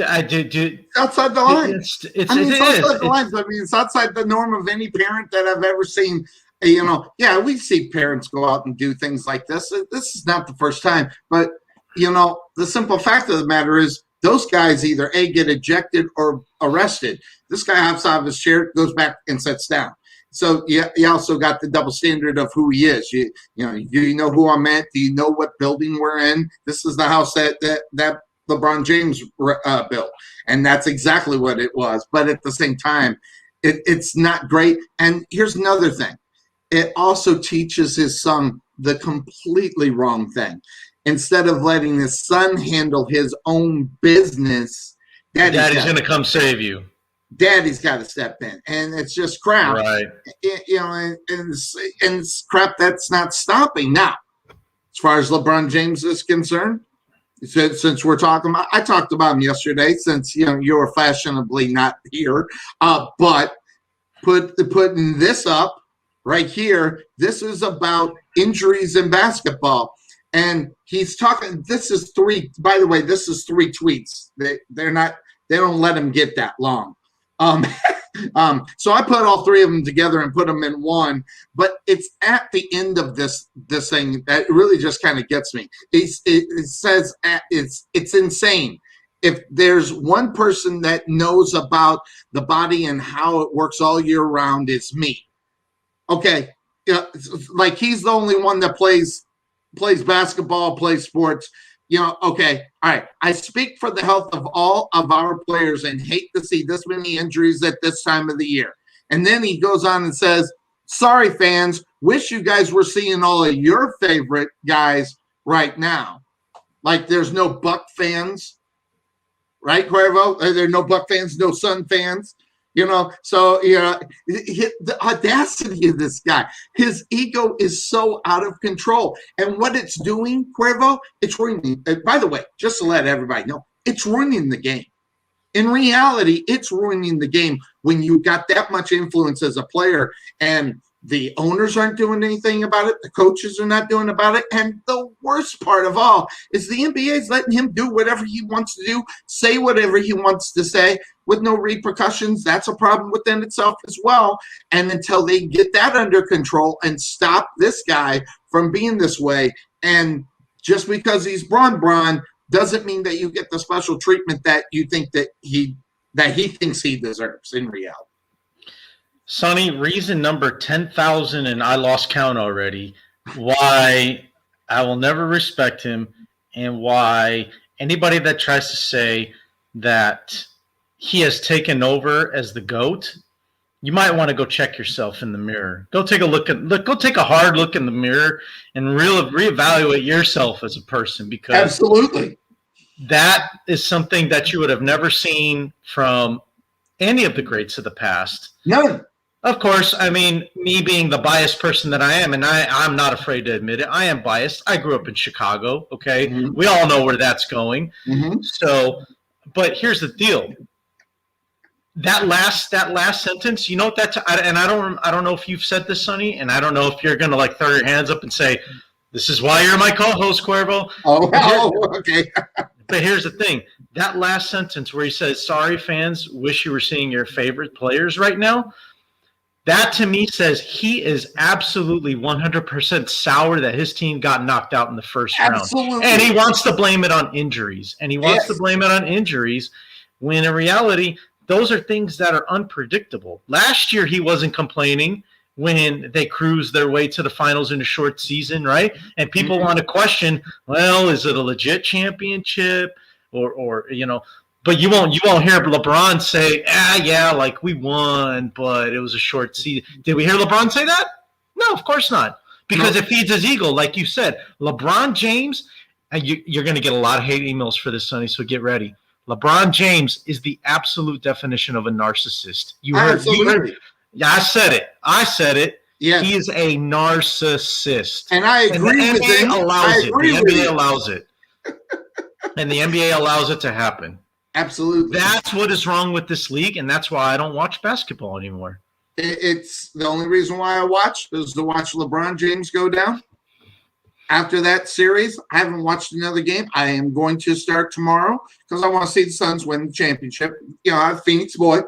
I do outside the line. It's outside the lines. I mean, it's outside the norm of any parent that I've ever seen. We see parents go out and do things like this. This is not the first time, but the simple fact of the matter is those guys either get ejected or arrested. This guy hops out of his chair, goes back and sits down. So you also got the double standard of who he is. Do you know who I'm at? Do you know what building we're in? This is the house that LeBron James built, and that's exactly what it was. But at the same time, it's not great. And here's another thing. It also teaches his son the completely wrong thing. Instead of letting his son handle his own business, Daddy's going to come save you. Daddy's got to step in, and it's just crap. Right. And it's crap that's not stopping. Now, as far as LeBron James is concerned, since we're talking about, I talked about him yesterday since, you were fashionably not here, but putting this up right here, this is about injuries in basketball. And he's talking, this is 3 tweets. They don't let him get that long. So I put all 3 of them together and put them in one, but it's at the end of this thing that really just kind of gets me. It says it's insane. If there's one person that knows about the body and how it works all year round, it's me. Okay, like he's the only one that plays basketball, plays sports. Okay, all right. I speak for the health of all of our players and hate to see this many injuries at this time of the year. And then he goes on and says, sorry, fans, wish you guys were seeing all of your favorite guys right now. Like there's no Buck fans, right, Cuervo? There are no Buck fans, no Sun fans. So the audacity of this guy, his ego is so out of control. And what it's doing, Cuervo, it's ruining. By the way, just to let everybody know, it's ruining the game. In reality, it's ruining the game when you got that much influence as a player and the owners aren't doing anything about it. The coaches are not doing about it. And the worst part of all is the NBA is letting him do whatever he wants to do, say whatever he wants to say with no repercussions. That's a problem within itself as well. And until they get that under control and stop this guy from being this way, and just because he's Bron doesn't mean that you get the special treatment that you think that he thinks he deserves in reality. Sonny, reason number 10,000, and I lost count already, why I will never respect him and why anybody that tries to say that he has taken over as the GOAT, you might want to go check yourself in the mirror. Go take a hard look in the mirror and reevaluate yourself as a person, because absolutely that is something that you would have never seen from any of the greats of the past. None. Of course, I mean, me being the biased person that I am, and I'm not afraid to admit it, I am biased. I grew up in Chicago, okay? Mm-hmm. We all know where that's going. Mm-hmm. So, but here's the deal. That last sentence, you know what that's, and I don't know if you've said this, Sonny, and I don't know if you're going to like throw your hands up and say, this is why you're my co-host, Cuervo. Okay. But here's the thing. That last sentence where he says, sorry, fans, wish you were seeing your favorite players right now, that to me says he is absolutely 100% sour that his team got knocked out in the first round. Absolutely. And he wants to blame it on injuries. And he wants to blame it on injuries when in reality, those are things that are unpredictable. Last year, he wasn't complaining when they cruised their way to the finals in a short season, right? And people want to question, well, is it a legit championship or you know, but you won't hear LeBron say, yeah, like we won, but it was a short season. Did we hear LeBron say that? No, of course not. Because it feeds his ego, like you said. LeBron James, and you're going to get a lot of hate emails for this, Sonny, so get ready. LeBron James is the absolute definition of a narcissist. You heard. Yeah, I said it. Yeah. He is a narcissist. And I agree with him. The NBA allows it. And the NBA allows it to happen. Absolutely. That's what is wrong with this league, and that's why I don't watch basketball anymore. It's the only reason why I watch is to watch LeBron James go down. After that series, I haven't watched another game. I am going to start tomorrow because I want to see the Suns win the championship. You know, I'm a Phoenix boy,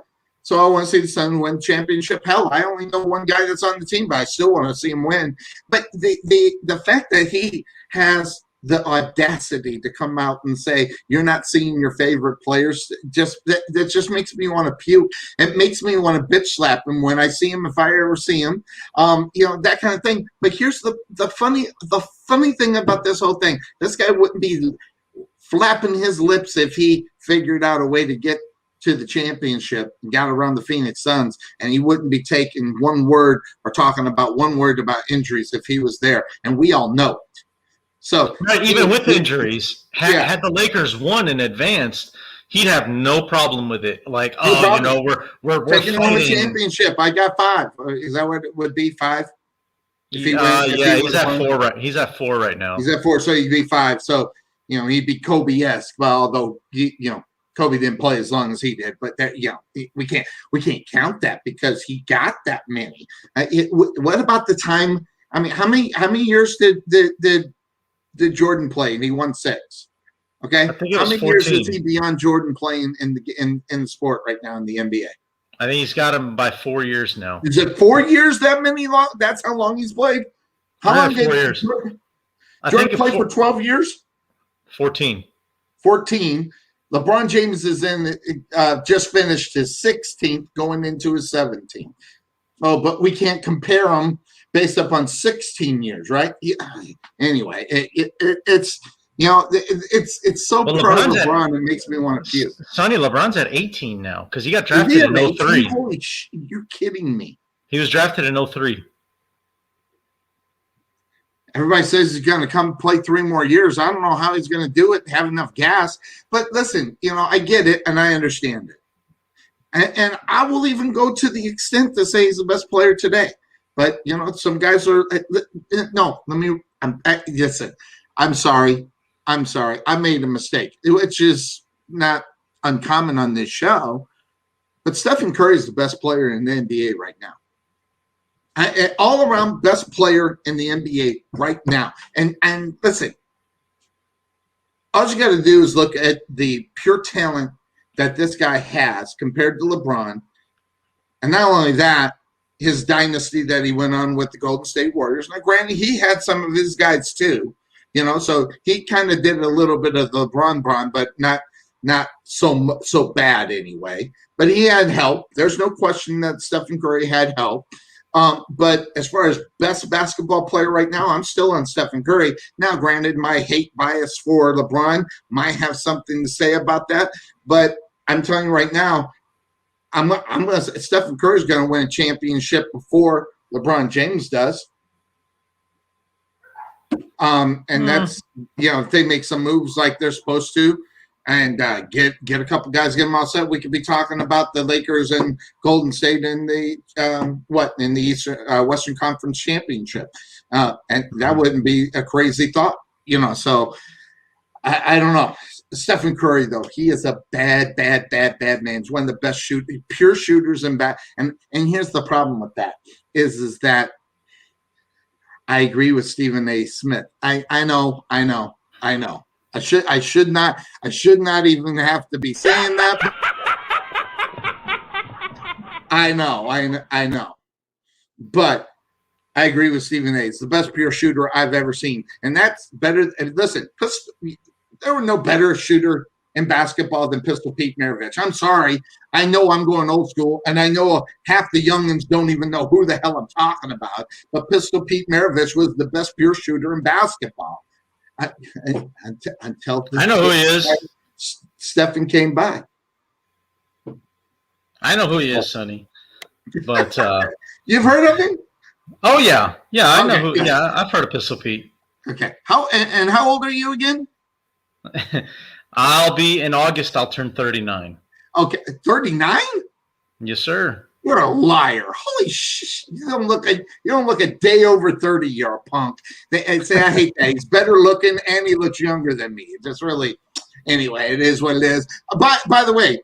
so I want to see the Suns win the championship. Hell, I only know one guy that's on the team, but I still want to see him win. But the fact that he has the audacity to come out and say you're not seeing your favorite players, that just makes me want to puke. It makes me want to bitch slap him when I see him, if I ever see him, you know, that kind of thing. But here's the funny thing about this whole thing. This guy wouldn't be flapping his lips if he figured out a way to get to the championship and got around the Phoenix Suns, and he wouldn't be taking one word or talking about one word about injuries if he was there, and we all know it. So right, even with injuries, had the Lakers won and advanced, he'd have no problem with it. Like, you know, we're taking on the championship. I got 5. Is that what it would be? 5? He's at 4 right. He's at 4 right now. He's at 4, so he'd be 5. So he'd be Kobe-esque. Well, although Kobe didn't play as long as he did, but that we can't count that because he got that many. What about the time? I mean, how many years did Jordan play? And he won 6. Okay, how many 14. years is he beyond Jordan playing in the sport right now in the NBA? I think he's got him by 4 years now. Is it 4 years? That many long? That's how long he's played. How long did 4 years? Jordan play for 12 years? 14. 14. LeBron James is just finished his 16th, going into his 17th. Oh, but we can't compare them based upon 16 years, right? Yeah. Anyway, it's so pro LeBron. It makes me want to puke. Sonny, LeBron's at 18 now because he got drafted in 03. Holy you're kidding me. He was drafted in 03. Everybody says he's going to come play 3 more years. I don't know how he's going to do it, have enough gas. But listen, I get it and I understand it. And I will even go to the extent to say he's the best player today. But, some guys are – no, listen, I'm sorry. I made a mistake, which is not uncommon on this show. But Stephen Curry is the best player in the NBA right now. All around best player in the NBA right now. And listen, all you got to do is look at the pure talent that this guy has compared to LeBron. And not only that, his dynasty that he went on with the Golden State Warriors. Now, granted, he had some of his guys too, so he kind of did a little bit of the LeBron, but not so bad anyway. But he had help. There's no question that Stephen Curry had help. But as far as best basketball player right now, I'm still on Stephen Curry. Now, granted, my hate bias for LeBron might have something to say about that. But I'm telling you right now, Stephen Curry's going to win a championship before LeBron James does. And that's, if they make some moves like they're supposed to, and get a couple guys, get them all set, we could be talking about the Lakers and Golden State in the in the Eastern Western Conference Championship, and that wouldn't be a crazy thought, So I don't know. Stephen Curry, though, he is a bad man. He's one of the best pure shooters in back. And here's the problem with that is that I agree with Stephen A. Smith. I know. I should not even have to be saying that. I know. But I agree with Stephen A. It's the best pure shooter I've ever seen. And that's better. And listen, there were no better shooter in basketball than Pistol Pete Maravich. I'm sorry. I know I'm going old school, and I know half the youngins don't even know who the hell I'm talking about. But Pistol Pete Maravich was the best pure shooter in basketball. Until I know who he is. Stephen came by. I know who he is, Sonny. But you've heard of him? Oh yeah, I know who. Yeah, I've heard of Pistol Pete. Okay. How old are you again? I'll be in August. I'll turn 39. Okay, 39? Yes, sir. You're a liar. Holy shit. You don't look a day over 30. You're a punk. They say I hate that. He's better looking and he looks younger than me. It just really anyway, it is what it is. By the way,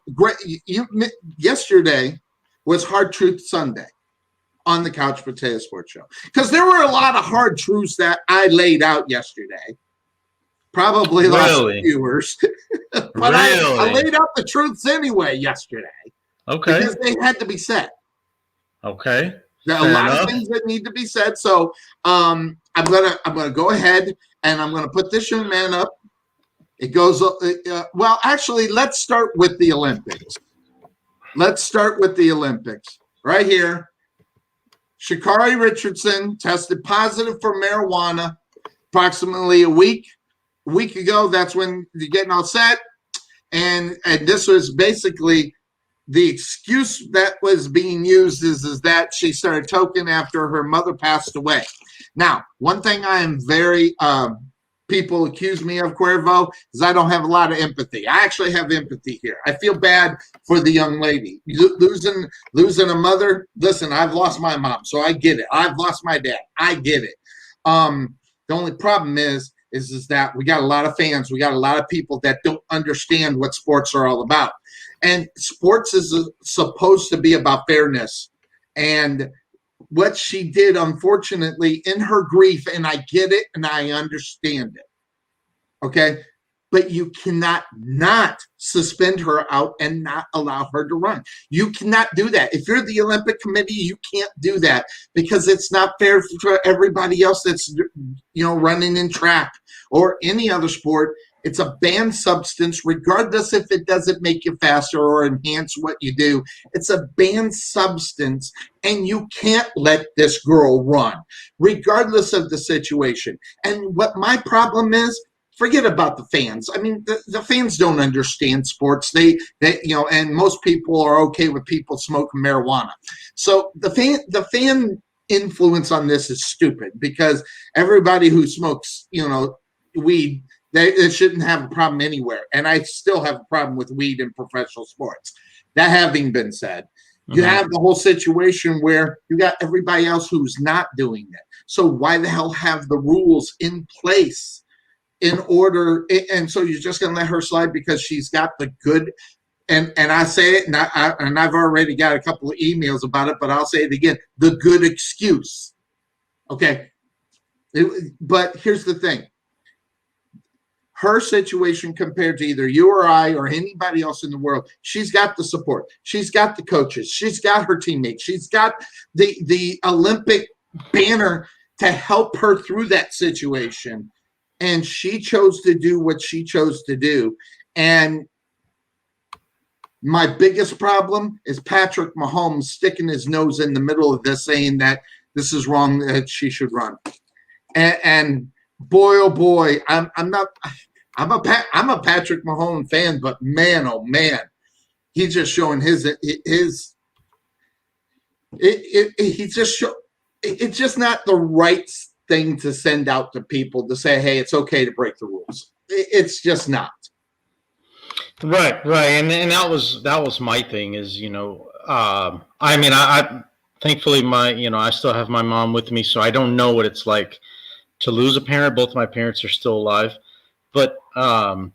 yesterday was Hard Truth Sunday on the Couch Potato Sports Show. Because there were a lot of hard truths that I laid out yesterday. Probably lost viewers. But really? I laid out the truths anyway yesterday. Okay. Because they had to be said. Okay. There are a lot of things that need to be said. So I'm gonna go ahead and I'm gonna put this young man up. It goes well, actually, let's start with the Olympics. Right here. Sha'Carri Richardson tested positive for marijuana approximately a week ago. That's when you're getting all set. And this was basically the excuse that was being used is that she started toking after her mother passed away. Now, one thing I am very people accuse me of, Cuervo, is I don't have a lot of empathy. I actually have empathy here. I feel bad for the young lady. Losing a mother, listen, I've lost my mom, so I get it. I've lost my dad. I get it. The only problem is is that we got a lot of fans. We got a lot of people that don't understand what sports are all about. And sports is supposed to be about fairness. And what she did, unfortunately, in her grief, and I get it and I understand it, okay? But you cannot not suspend her out and not allow her to run. You cannot do that. If you're the Olympic Committee, you can't do that because it's not fair for everybody else that's, running in track or any other sport. It's a banned substance, regardless if it doesn't make you faster or enhance what you do. It's a banned substance, and you can't let this girl run, regardless of the situation. And what my problem is, forget about the fans. I mean, the fans don't understand sports. They and most people are okay with people smoking marijuana. So the fan influence on this is stupid because everybody who smokes, weed, they shouldn't have a problem anywhere. And I still have a problem with weed in professional sports. That having been said, you have the whole situation where you got everybody else who's not doing it. So why the hell have the rules in place in order? And so you're just going to let her slide because she's got the good. And I say it, and I've already got a couple of emails about it, but I'll say it again, the good excuse. Okay. But here's the thing. Her situation compared to either you or I or anybody else in the world, she's got the support. She's got the coaches. She's got her teammates. She's got the Olympic banner to help her through that situation. And she chose to do what she chose to do. And my biggest problem is Patrick Mahomes sticking his nose in the middle of this, saying that this is wrong, that she should run. And boy, oh boy, I'm a Patrick Mahomes fan, but man, oh man, he's just showing it's just not the right thing to send out to people to say, hey, it's okay to break the rules. It's just not. Right. And that was my thing is, I thankfully I still have my mom with me, so I don't know what it's like to lose a parent. Both my parents are still alive. But I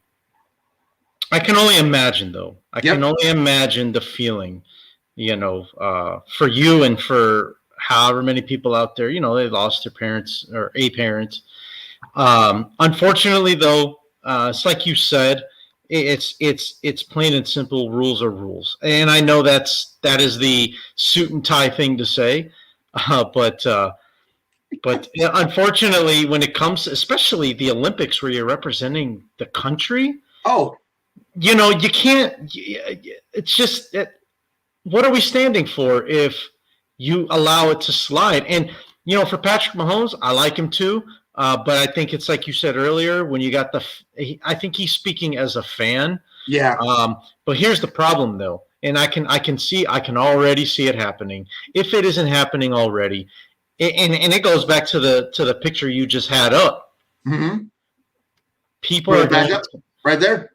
can only imagine, though. I can only imagine the feeling, for you and for however many people out there, they lost their parents or a parent. Unfortunately, though, it's like you said, it's plain and simple. Rules are rules, and I know that is the suit and tie thing to say, but unfortunately, when it comes, especially the Olympics, where you're representing the country, you can't. It's just that. What are we standing for if you allow it to slide? And for Patrick Mahomes, I like him too, but I think it's like you said earlier when you got I think he's speaking as a fan. Yeah. But here's the problem, though, and I can already see it happening. If it isn't happening already. And it goes back to the picture you just had up. Mm-hmm. People are back up right there.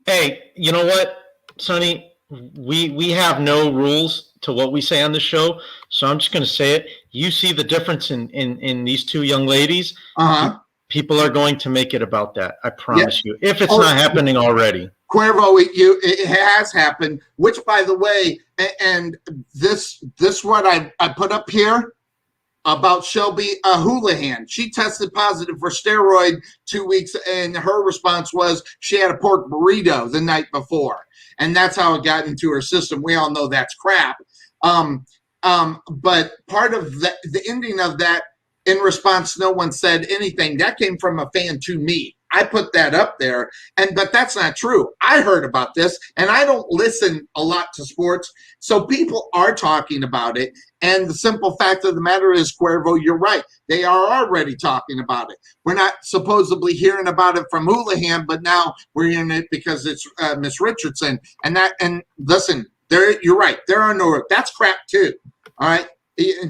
Hey, you know what, Sonny? We have no rules to what we say on the show, so I'm just going to say it. You see the difference in these two young ladies. People are going to make it about that. I promise you. If it's not happening already. Cuervo, it has happened, which, by the way, and this what I put up here about Shelby Houlihan. She tested positive for steroid 2 weeks, and her response was she had a pork burrito the night before, and that's how it got into her system. We all know that's crap. But part of the ending of that, in response, no one said anything. That came from a fan to me. I put that up there, but that's not true. I heard about this, and I don't listen a lot to sports, so people are talking about it. And the simple fact of the matter is, Cuervo, you're right. They are already talking about it. We're not supposedly hearing about it from Houlihan, but now we're hearing it because it's Miss Richardson. And listen, you're right. There are no. That's crap too. All right.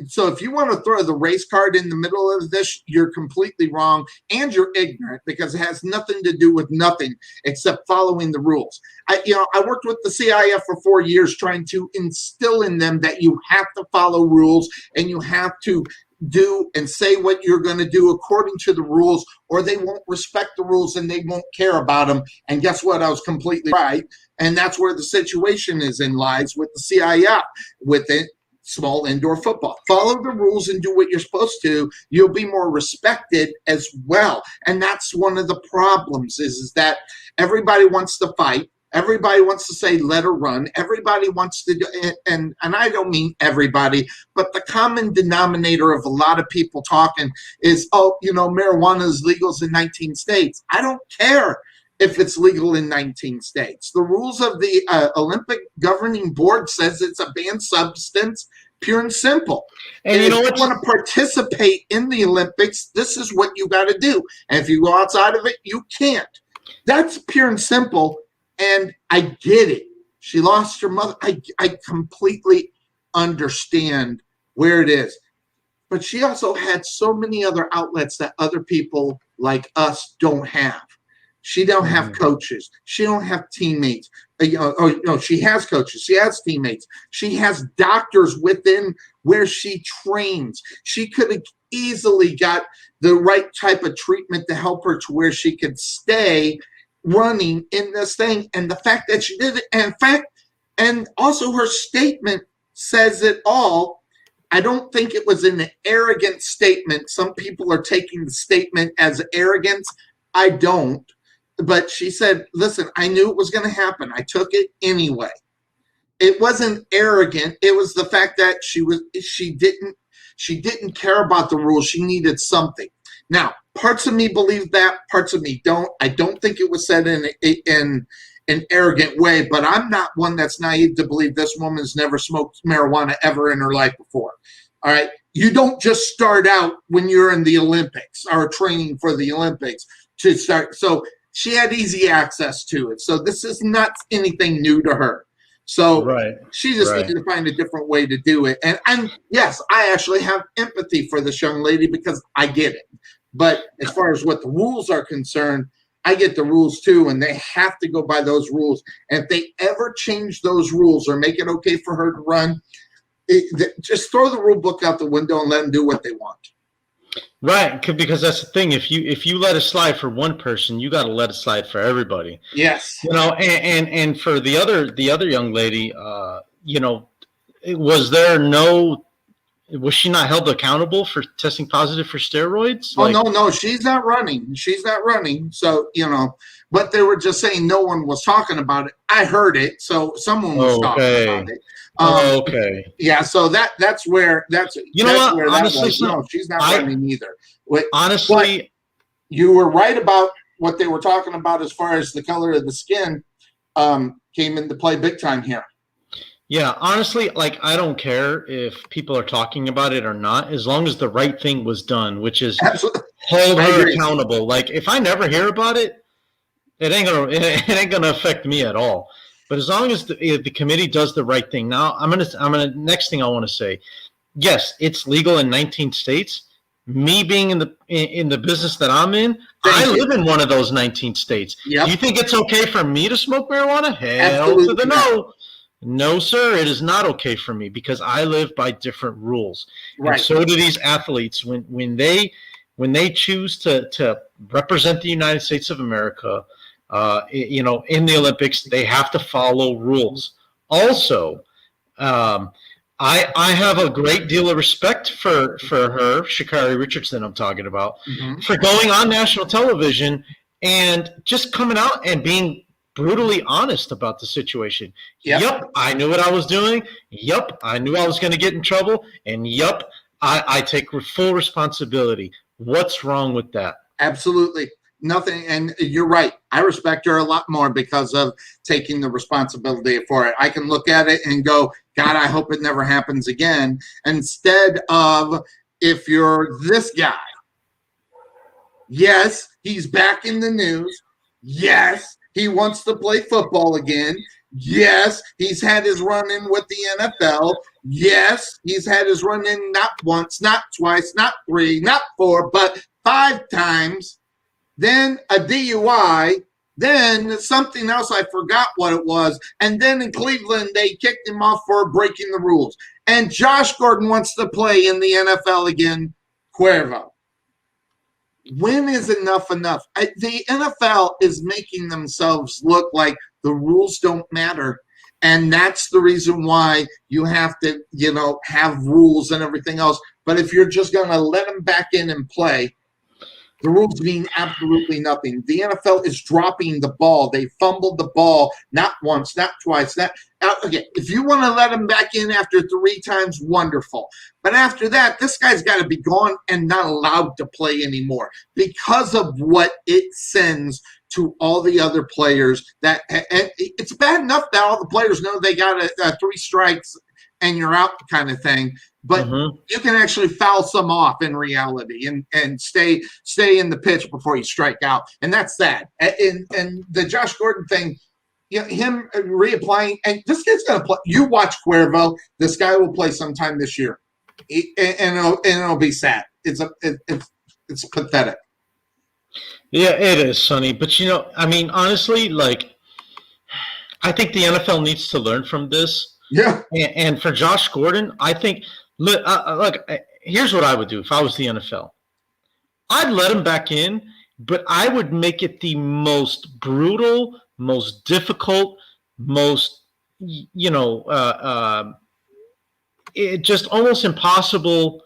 So if you want to throw the race card in the middle of this, you're completely wrong, and you're ignorant because it has nothing to do with nothing except following the rules. I worked with the CIF for 4 years trying to instill in them that you have to follow rules and you have to do and say what you're going to do according to the rules, or they won't respect the rules and they won't care about them. And guess what? I was completely right. And that's where the situation lies with the CIF, with it. Small indoor football. Follow the rules and do what you're supposed to. You'll be more respected as well. And that's one of the problems is that everybody wants to fight. Everybody wants to say, let her run. Everybody wants to do, and I don't mean everybody, but the common denominator of a lot of people talking is, marijuana is legal in 19 states. I don't care if it's legal in 19 states. The rules of the Olympic governing board says it's a banned substance, pure and simple. And if you want to participate in the Olympics, this is what you got to do. And if you go outside of it, you can't. That's pure and simple. And I get it. She lost her mother. I completely understand where it is. But she also had so many other outlets that other people like us don't have. She don't have coaches. She don't have teammates. She has coaches. She has teammates. She has doctors within where she trains. She could have easily got the right type of treatment to help her to where she could stay running in this thing. And the fact that she did it, and also her statement says it all. I don't think it was an arrogant statement. Some people are taking the statement as arrogance. I don't. But she said, listen, I knew it was going to happen. I took it anyway. It wasn't arrogant. It was the fact that she didn't care about the rules. She needed something. Now, parts of me believe that, parts of me don't. I don't think it was said in an arrogant way, but I'm not one that's naive to believe this woman's never smoked marijuana ever in her life before. All right. You don't just start out when you're in the Olympics or training for the Olympics to start. So she had easy access to it. So this is not anything new to her. So she just needed to find a different way to do it. And yes, I actually have empathy for this young lady because I get it. But as far as what the rules are concerned, I get the rules too, and they have to go by those rules. And if they ever change those rules or make it okay for her to run, just throw the rule book out the window and let them do what they want. Right, because that's the thing. If you let it slide for one person, you got to let it slide for everybody. Yes. And for the other young lady, was she not held accountable for testing positive for steroids? No, she's not running. So, but they were just saying no one was talking about it. I heard it, so someone was talking about it. Okay. Yeah, so that's where honestly, she's not running either. Honestly, but you were right about what they were talking about as far as the color of the skin came into play big time here. Yeah, honestly, I don't care if people are talking about it or not, as long as the right thing was done, which is hold her accountable. If I never hear about it, it ain't gonna affect me at all. But as long as the committee does the right thing. Now, next thing I want to say, yes, it's legal in 19 states. Me being in the business that I'm in, I live in one of those 19 states. Yep. You think it's okay for me to smoke marijuana? Hell to the no. No, sir, it is not okay for me because I live by different rules. Right. And so do these athletes. When they choose to represent the United States of America, in the Olympics, they have to follow rules. Also, I have a great deal of respect for her, Sha'Carri Richardson I'm talking about, for going on national television and just coming out and being brutally honest about the situation. Yep, I knew what I was doing. Yep, I knew I was going to get in trouble. And yep, I take full responsibility. What's wrong with that? Absolutely. Nothing. And you're right. I respect her a lot more because of taking the responsibility for it. I can look at it and go, God, I hope it never happens again. Instead of, if you're this guy, yes, he's back in the news. Yes, he wants to play football again. Yes, he's had his run-in with the NFL. Yes, he's had his run-in not once, not twice, not three, not four, but 5 times. Then a DUI, Then something else, I forgot what it was. And then in Cleveland, they kicked him off for breaking the rules. And Josh Gordon wants to play in the NFL again, Cuervo. When is enough enough? The NFL is making themselves look like the rules don't matter. And that's the reason why you have to, have rules and everything else. But if you're just going to let them back in and play, the rules mean absolutely nothing. The NFL is dropping the ball. They fumbled the ball not once, not twice. Okay, if you want to let him back in after 3 times, wonderful. But after that, this guy's got to be gone and not allowed to play anymore because of what it sends to all the other players. That it's bad enough that all the players know they got a 3 strikes and you're out kind of thing. But you can actually foul some off in reality and stay in the pitch before you strike out. And that's that. And the Josh Gordon thing, him reapplying, and this kid's going to play. You watch Cuervo. This guy will play sometime this year. And it'll be sad. It's pathetic. Yeah, it is, Sonny. But, honestly, I think the NFL needs to learn from this. Yeah. And for Josh Gordon, I think – look, here's what I would do if I was the NFL. I'd let him back in, but I would make it the most brutal, most difficult, most, just almost impossible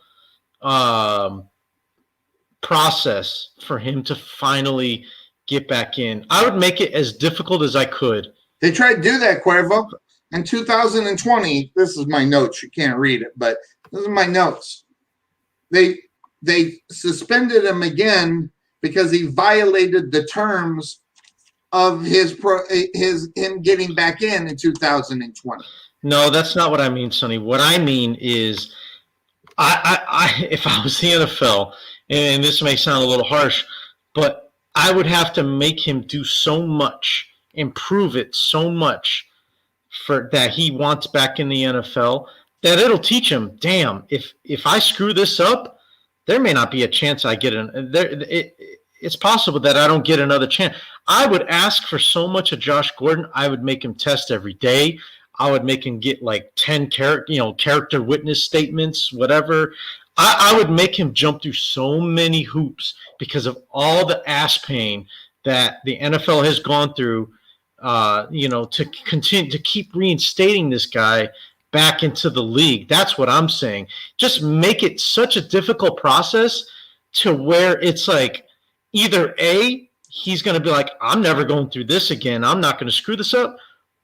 process for him to finally get back in. I would make it as difficult as I could. They tried to do that, Cuervo. In 2020, this is my notes. You can't read it, but this is my notes. They suspended him again because he violated the terms of him getting back in 2020. No, that's not what I mean, Sonny. What I mean is, I if I was the NFL, and this may sound a little harsh, but I would have to make him do so much, improve it so much, for that he wants back in the NFL, that it'll teach him, damn, if I screw this up, there may not be a chance I get it's possible that I don't get another chance. I would ask for so much of Josh Gordon. I would make him test every day. I would make him get 10 character witness statements, whatever. I would make him jump through so many hoops because of all the ass pain that the NFL has gone through, to continue to keep reinstating this guy back into the league. That's what I'm saying. Just make it such a difficult process to where it's either A, he's going to be like, I'm never going through this again. I'm not going to screw this up.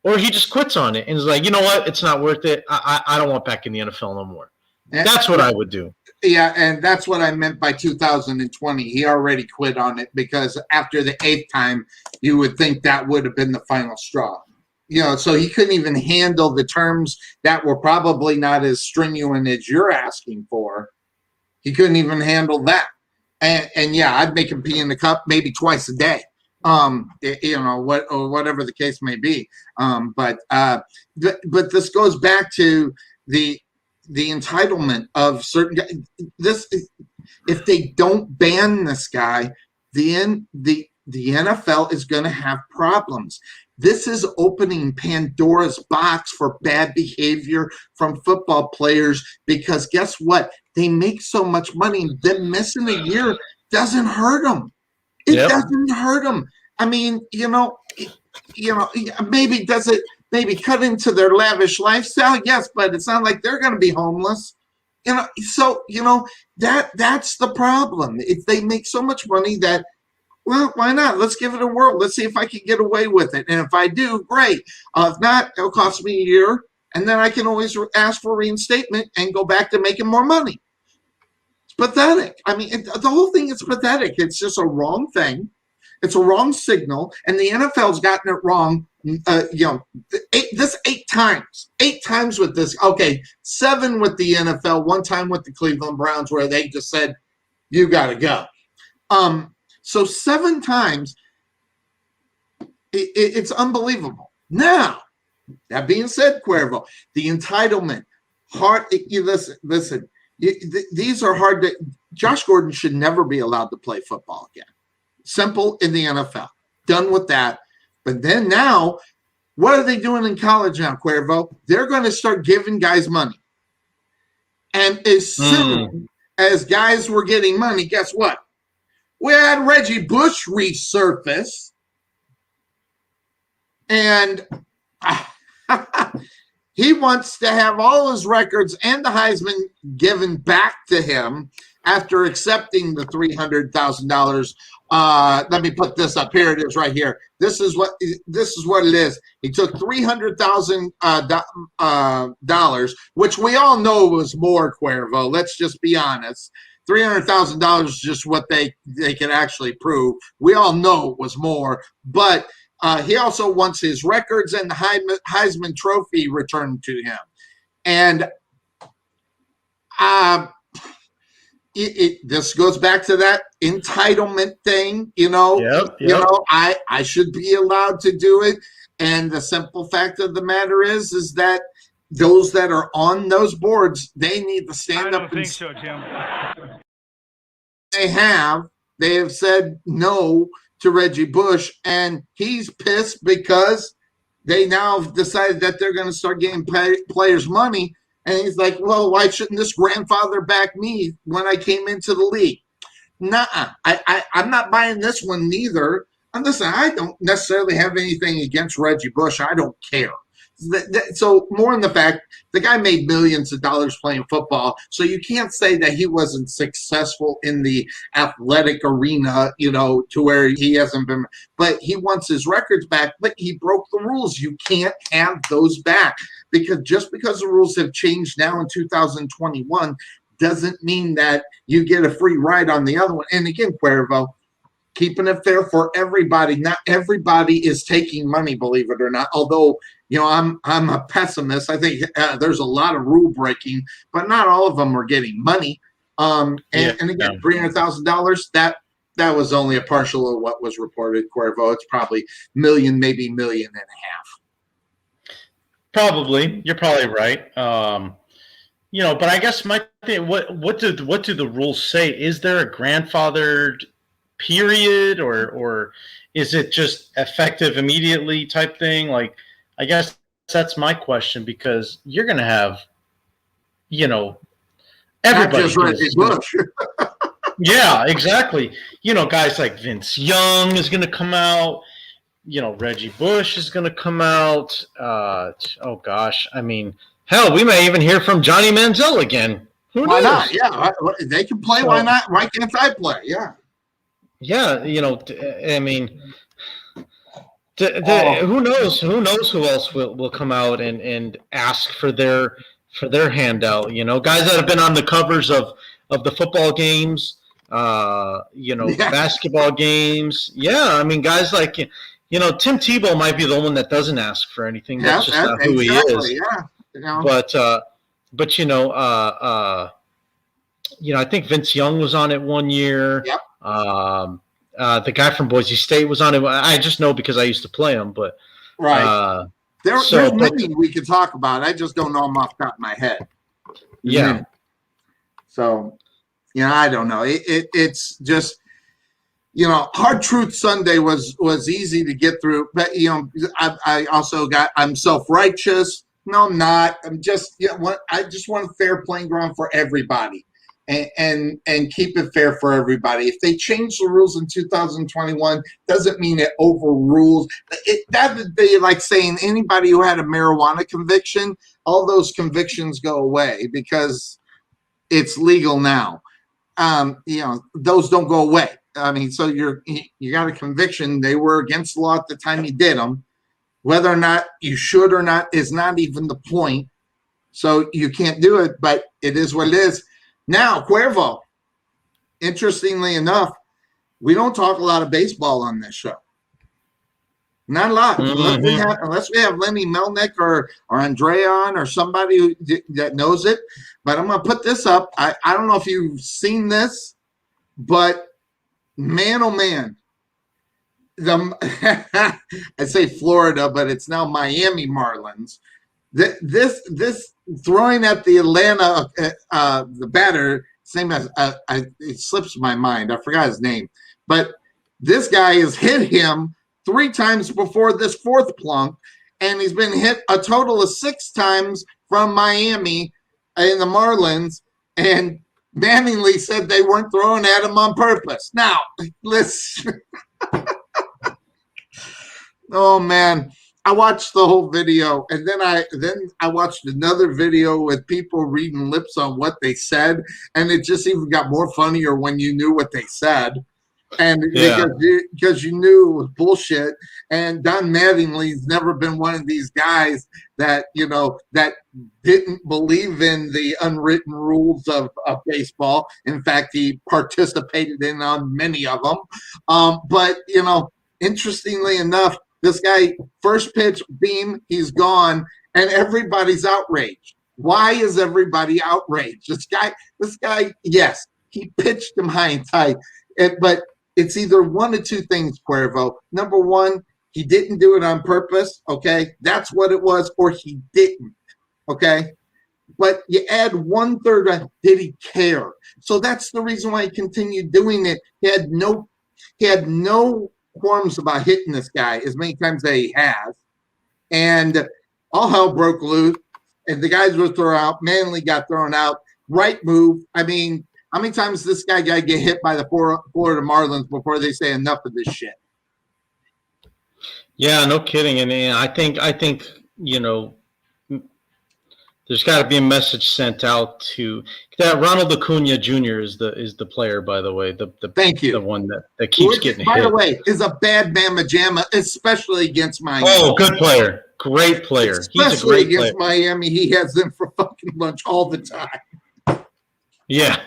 Or he just quits on it and is like, you know what? It's not worth it. I don't want back in the NFL no more. That's what I would do. Yeah, and that's what I meant by 2020. He already quit on it because after the 8th time, you would think that would have been the final straw. So he couldn't even handle the terms that were probably not as strenuous as you're asking for. He couldn't even handle that. And yeah, I'd make him pee in the cup maybe twice a day. Whatever the case may be. But this goes back to the entitlement of certain guys. If they don't ban this guy, then the NFL is going to have problems. This is opening Pandora's box for bad behavior from football players because guess what? They make so much money. Them missing a year doesn't hurt them. It doesn't hurt them. I mean, maybe does it maybe cut into their lavish lifestyle? Yes, but it's not like they're going to be homeless. That's the problem. If they make so much money that, well, why not? Let's give it a whirl. Let's see if I can get away with it. And if I do, great. If not, it'll cost me a year, and then I can always ask for reinstatement and go back to making more money. It's pathetic. I mean, the whole thing is pathetic. It's just a wrong thing. It's a wrong signal, and the NFL's gotten it wrong. 8 times. 8 times with this. Okay, 7 with the NFL, 1 time with the Cleveland Browns, where they just said, "You got to go." So 7 times. It's unbelievable. Now, that being said, Cuervo, the entitlement, hard. Listen. These are hard to. Josh Gordon should never be allowed to play football again. Simple in the NFL. Done with that. But then now, what are they doing in college now, Cuervo? They're going to start giving guys money. And as soon as guys were getting money, guess what? We had Reggie Bush resurface. And he wants to have all his records and the Heisman given back to him after accepting the $300,000. Let me put this up. Here it is right here. This is what it is. He took $300,000, which we all know was more, Cuervo. Let's just be honest. $300,000 is just what they can actually prove. We all know it was more, but he also wants his records and the Heisman Trophy returned to him. And this goes back to that entitlement thing, you know. Yep. You know, I should be allowed to do it. And the simple fact of the matter is that those that are on those boards, they need to stand up. I don't think so, Jim. They have said no to Reggie Bush, and he's pissed because they now have decided that they're going to start getting players money. And he's like, well, why shouldn't this grandfather back me when I came into the league? Nuh-uh. I'm not buying this one neither. And listen, I don't necessarily have anything against Reggie Bush. I don't care. So more in the fact, the guy made millions of dollars playing football, so you can't say that he wasn't successful in the athletic arena, you know, to where he hasn't been. But he wants his records back, but he broke the rules. You can't have those back because just because the rules have changed now in 2021 doesn't mean that you get a free ride on the other one. And again, Cuervo, keeping it fair for everybody. Not everybody is taking money, believe it or not. Although, you know, I'm a pessimist. I think there's a lot of rule breaking, but not all of them are getting money. And again, $300,000. That was only a partial of what was reported, Cuervo. It's probably million, maybe $1.5 million. Probably, you're probably right. You know, but I guess my thing, what do the rules say? Is there a grandfathered period, or is it just effective immediately type thing? Like, I guess that's my question, because you're going to have, you know, everybody. Not just Reggie Bush. Yeah, exactly. You know, guys like Vince Young is going to come out. You know, Reggie Bush is going to come out. Oh gosh, I mean, hell, we may even hear from Johnny Manziel again. Why not? Yeah, they can play. Why not? Why can't I play? Yeah. Yeah, you know, I mean, who knows? Who knows who else will come out and ask for their handout? You know, guys that have been on the covers of the football games, you know, the basketball games. Yeah, I mean, guys like, you know, Tim Tebow might be the one that doesn't ask for anything. That's just not who he is. Yeah. You know. But you know, I think Vince Young was on it one year. Yep. The guy from Boise State was on it. I just know because I used to play him. But right, there's many we could talk about. I just don't know them off the top of my head. Yeah. Mm-hmm. So, you know, I don't know. It's just, you know, Hard Truth Sunday was easy to get through. But, you know, I also I'm self-righteous. No, I'm not. I'm just, you know, I just want a fair playing ground for everybody. And keep it fair for everybody. If they change the rules in 2021, doesn't mean it overrules. That would be like saying anybody who had a marijuana conviction, all those convictions go away because it's legal now. You know, those don't go away. I mean, so you got a conviction. They were against the law at the time you did them. Whether or not you should or not is not even the point. So you can't do it, but it is what it is. Now, Cuervo, interestingly enough, we don't talk a lot of baseball on this show. Not a lot. Mm-hmm. Unless we have Lenny Melnick or Andrea on or somebody that knows it. But I'm going to put this up. I don't know if you've seen this, but man, oh man. I say Florida, but it's now Miami Marlins. This throwing at the Atlanta, the batter, same as it slips my mind. I forgot his name, but this guy has hit him 3 times before this 4th plunk, and he's been hit a total of 6 times from Miami in the Marlins, and Mattingly said they weren't throwing at him on purpose. Now, listen. Oh, man. I watched the whole video, and then I watched another video with people reading lips on what they said, and it just even got more funnier when you knew what they said. And because you knew it was bullshit. And Don Mattingly's never been one of these guys that, that didn't believe in the unwritten rules of baseball. In fact, he participated in on many of them. But, interestingly enough, this guy, first pitch, beam, he's gone, and everybody's outraged. Why is everybody outraged? This guy, yes, he pitched him high and tight, but it's either one of 2 things, Cuervo. Number one, he didn't do it on purpose, okay? That's what it was, or he didn't, okay? But you add 1/3, did he care? So that's the reason why he continued doing it. He had no qualms about hitting this guy as many times that he has. And all hell broke loose, and the guys were thrown out. Manley got thrown out. Right move. I mean, how many times this guy got to get hit by the Florida Marlins before they say enough of this shit? Yeah, no kidding. And I think there's got to be a message sent out to that. Ronald Acuna Jr. is the player, by the way. Thank you. The one that keeps getting hit. By the way, is a bad mamma jamma, especially against Miami. Oh, good player. Great player. Especially He's a great against player. Miami. He has them for fucking lunch all the time. Yeah.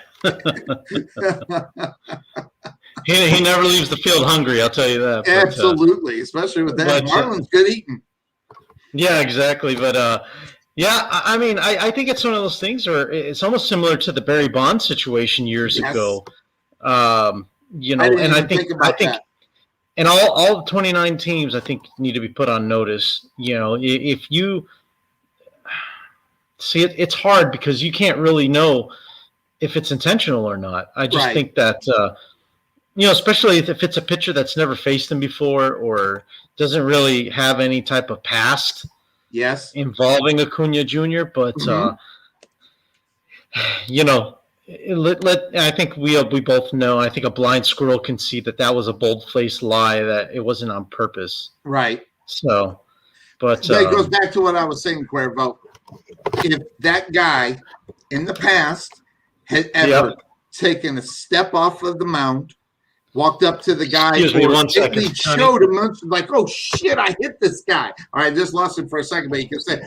he never leaves the field hungry, I'll tell you that. Absolutely, especially with that. Marlins good eating. Yeah, exactly. But I mean, I think it's one of those things where it's almost similar to the Barry Bonds situation years ago. I think and all 29 teams, I think, need to be put on notice. If you see it, it's hard because you can't really know if it's intentional or not. I just think that, especially if it's a pitcher that's never faced him before or doesn't really have any type of past involving Acuna Jr. But, I think we both know, I think a blind squirrel can see that was a bold-faced lie, that it wasn't on purpose. Right. So, but it goes back to what I was saying, Cuervo. If that guy in the past had ever taken a step off of the mound, walked up to the guy, Excuse me 1 second. He showed him like, "Oh shit, I hit this guy." All right, I just lost him for a second, but you can say,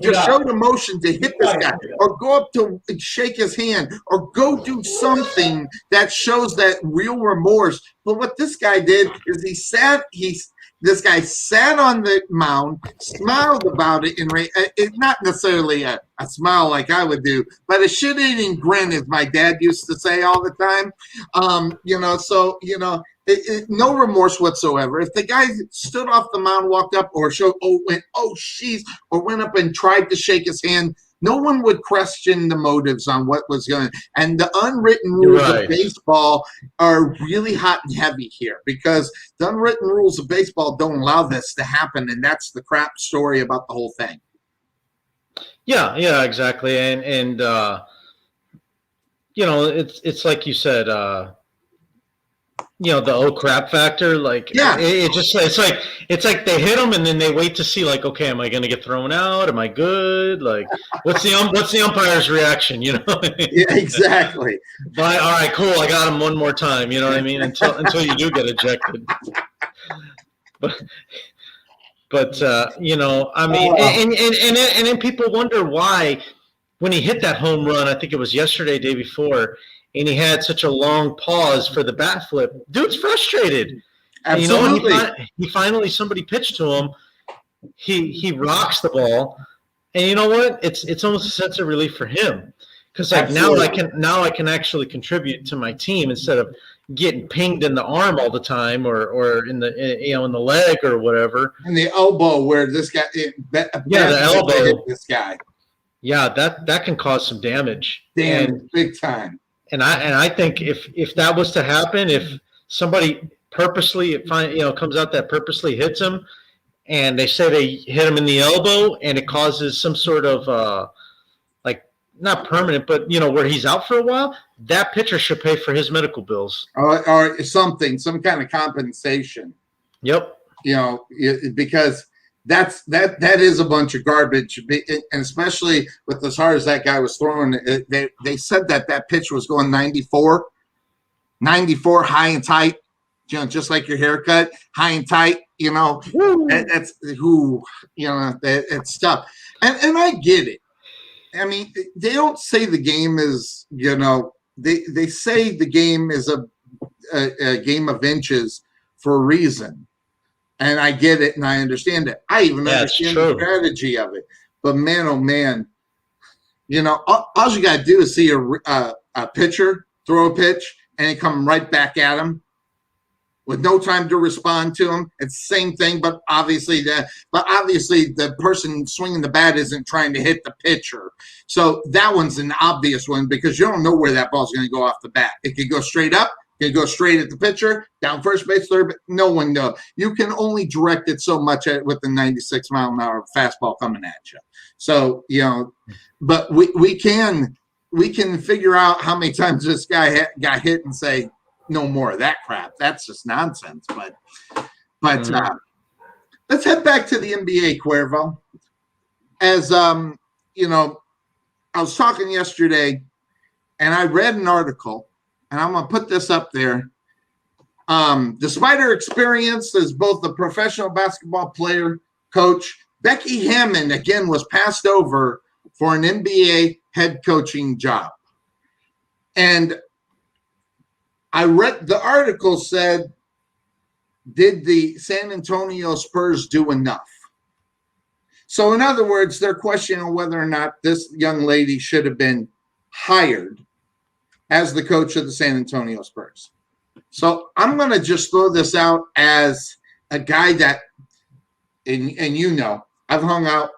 just show the motion to hit this guy, or go up to shake his hand, or go do something that shows that real remorse. But what this guy did is this guy sat on the mound, smiled about it, and it's not necessarily a smile like I would do, but a shit-eating grin, as my dad used to say all the time. No remorse whatsoever. If the guy stood off the mound, walked up, or went up and tried to shake his hand, no one would question the motives on what was going on. And the unwritten rules of baseball are really hot and heavy here, because the unwritten rules of baseball don't allow this to happen, and that's the crap story about the whole thing. Yeah, exactly. And it's like you said, the oh crap factor. Like, it's like they hit them and then they wait to see, like, okay, am I going to get thrown out? Am I good? Like, what's the umpire's reaction? Yeah, exactly. But all right, cool. I got him one more time. You know what I mean? Until you do get ejected. But I mean, and then people wonder why, when he hit that home run, I think it was yesterday, day before, and he had such a long pause for the bat flip. Dude's frustrated. Absolutely. He finally, somebody pitched to him. He rocks the ball, and you know what? It's almost a sense of relief for him, because like now I can actually contribute to my team instead of getting pinged in the arm all the time, or in the in the leg or whatever. And the elbow, where this guy, the elbow hit this guy. Yeah, that can cause some damage. Big time. And I think if that was to happen, if somebody purposely comes out that purposely hits him, and they say they hit him in the elbow, and it causes some sort of not permanent, but where he's out for a while, that pitcher should pay for his medical bills or something, some kind of compensation. Yep. Because that is a bunch of garbage, and especially with as hard as that guy was throwing. They said that pitch was going 94 high and tight, just like your haircut, high and tight. That's it's tough, and I get it. I mean, they don't say the game is, they say the game is a game of inches for a reason. And I get it and I understand it. I even understand the strategy of it. But man, oh man, all you got to do is see a pitcher throw a pitch and it come right back at him with no time to respond to him. It's the same thing, but obviously the person swinging the bat isn't trying to hit the pitcher. So that one's an obvious one because you don't know where that ball's going to go off the bat. It could go straight up, it could go straight at the pitcher, down first base, third base. No one knows. You can only direct it so much with the 96-mile-an-hour fastball coming at you. So but we can figure out how many times this guy got hit and say, no more of that crap. That's just nonsense. But let's head back to the NBA, Cuervo. As I was talking yesterday, and I read an article, and I'm gonna put this up there. Despite her experience as both a professional basketball player, coach, Becky Hammon again was passed over for an NBA head coaching job, and I read the article said, did the San Antonio Spurs do enough? So in other words, they're questioning whether or not this young lady should have been hired as the coach of the San Antonio Spurs. So I'm going to just throw this out as a guy that, and I've hung out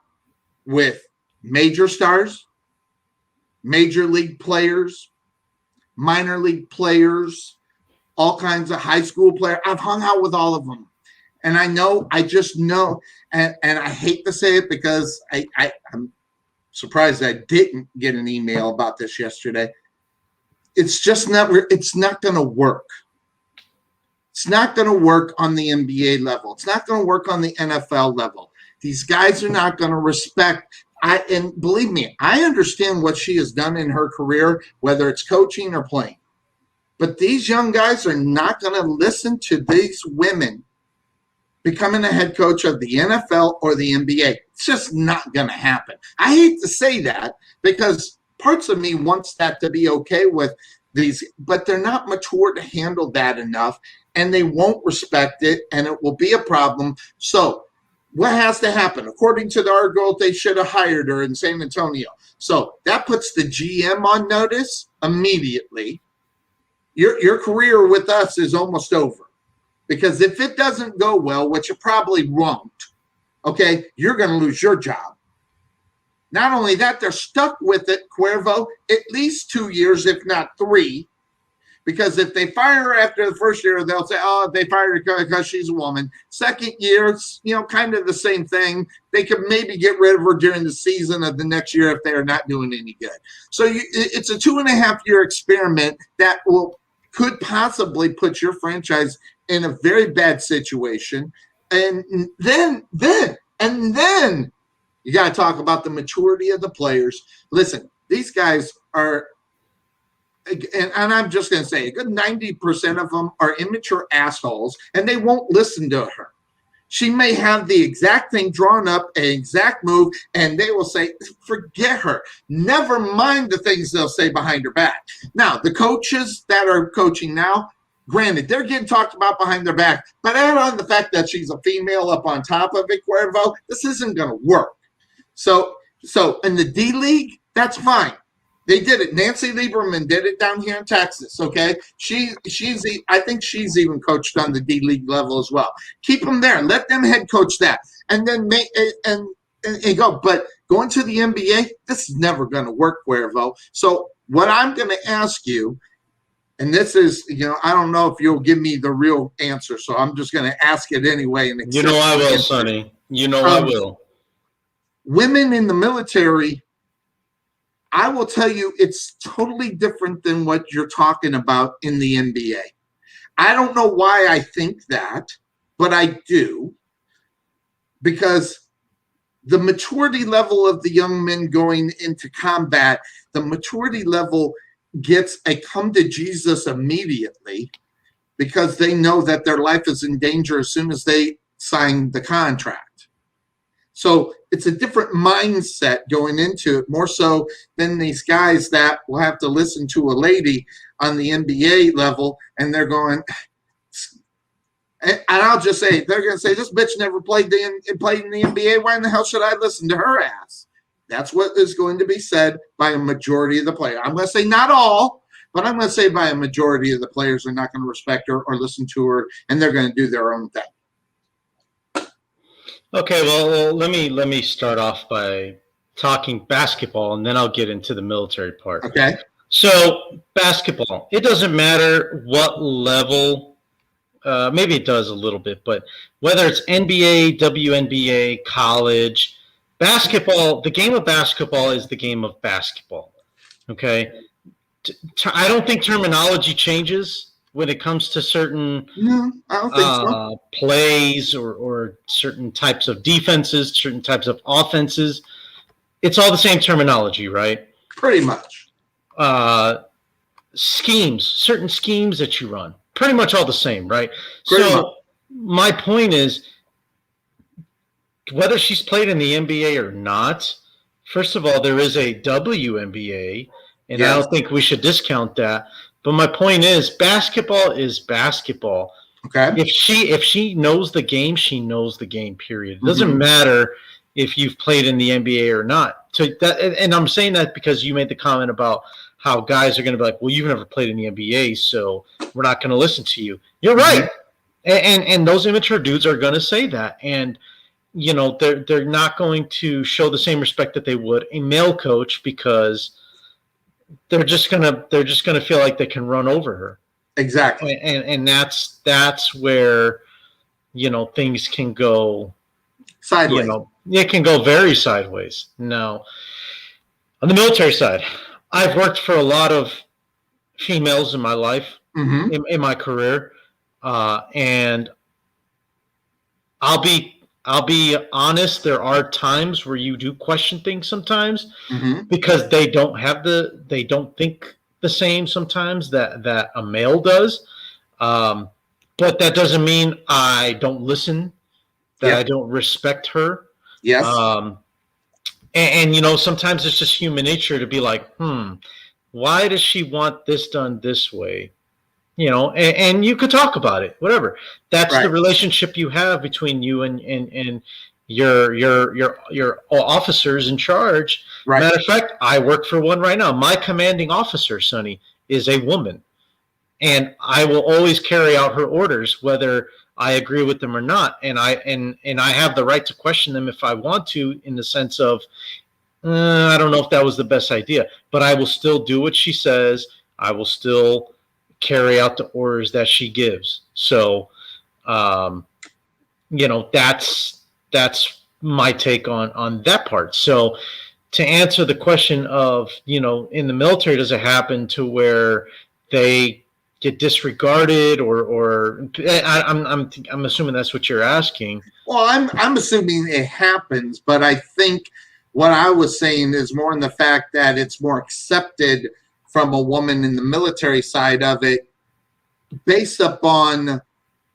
with major stars, major league players, minor league players, all kinds of high school players. I've hung out with all of them. And I just know, and I hate to say it because I'm surprised I didn't get an email about this yesterday. It's not going to work. It's not going to work on the NBA level. It's not going to work on the NFL level. These guys are not going to respect. And believe me, I understand what she has done in her career, whether it's coaching or playing. But these young guys are not going to listen to these women becoming a head coach of the NFL or the NBA. It's just not going to happen. I hate to say that because parts of me wants that to be okay with these, but they're not mature to handle that enough, and they won't respect it, and it will be a problem. So what has to happen? According to the article, they should have hired her in San Antonio. So that puts the GM on notice immediately. Your career with us is almost over. Because if it doesn't go well, which it probably won't, okay, you're going to lose your job. Not only that, they're stuck with it, Cuervo, at least 2 years, if not 3. Because if they fire her after the first year, they'll say, oh, they fired her because she's a woman. Second year, it's, kind of the same thing. They could maybe get rid of her during the season of the next year if they're not doing any good. So it's a 2.5-year experiment that could possibly put your franchise in a very bad situation. And then you got to talk about the maturity of the players. Listen, these guys are, and I'm just going to say, a good 90% of them are immature assholes, and they won't listen to her. She may have the exact thing drawn up, an exact move, and they will say, forget her. Never mind the things they'll say behind her back. Now, the coaches that are coaching now, granted, they're getting talked about behind their back, but add on the fact that she's a female up on top of it, Cuervo, this isn't going to work. So in the D League, that's fine. They did it. Nancy Lieberman did it down here in Texas, okay? I think she's even coached on the D League level as well. Keep them there. Let them head coach that. And then and go. But going to the NBA, this is never going to work, Cuervo. So what I'm going to ask you, and this is, I don't know if you'll give me the real answer, so I'm just going to ask it anyway. And you know I will, Sonny. You know I will. Women in the military, I will tell you, it's totally different than what you're talking about in the NBA. I don't know why I think that, but I do, because the maturity level of the young men going into combat, the maturity level gets a come to Jesus immediately, because they know that their life is in danger as soon as they sign the contract. So it's a different mindset going into it, more so than these guys that will have to listen to a lady on the NBA level, and they're going, and I'll just say, they're going to say, this bitch never played in the NBA. Why in the hell should I listen to her ass? That's what is going to be said by a majority of the players. I'm going to say not all, but I'm going to say by a majority of the players are not going to respect her or listen to her, and they're going to do their own thing. Okay, well, let me start off by talking basketball, and then I'll get into the military part. Okay. So basketball, it doesn't matter what level. Maybe it does a little bit, but whether it's NBA, WNBA, college, basketball, the game of basketball is the game of basketball. Okay. I don't think terminology changes when it comes to certain I don't think so. Plays or certain types of defenses, certain types of offenses. It's all the same terminology, right? Pretty much. Schemes, certain schemes that you run, pretty much all the same, right? Pretty much. My point is, whether she's played in the NBA or not, first of all, there is a WNBA, and yes. I don't think we should discount that. But my point is, basketball is basketball. Okay. If she knows the game, she knows the game, period. It doesn't matter if you've played in the NBA or not. So that, and I'm saying that because you made the comment about how guys are going to be like, well, you've never played in the NBA, so we're not going to listen to you. You're right. And those immature dudes are going to say that. And, they're not going to show the same respect that they would a male coach, because they're just gonna feel like they can run over her. Exactly. And that's where things can go sideways. It can go very sideways. Now, on the military side, I've worked for a lot of females in my life, in my career, and I'll be honest. There are times where you do question things sometimes, because they don't think the same sometimes that a male does. But that doesn't mean I don't listen, that I don't respect her. Yes. And sometimes it's just human nature to be like, why does she want this done this way? And you could talk about it, whatever. That's right. The relationship you have between you and your officers in charge. Right. Matter of fact, I work for one right now. My commanding officer, Sonny, is a woman, and I will always carry out her orders, whether I agree with them or not. And I have the right to question them if I want to, in the sense of, I don't know if that was the best idea, but I will still do what she says. I will still carry out the orders that she gives. So, that's my take on that part. So to answer the question of, in the military, does it happen to where they get disregarded or I'm assuming that's what you're asking. Well, I'm assuming it happens, but I think what I was saying is more in the fact that it's more accepted from a woman in the military side of it, based upon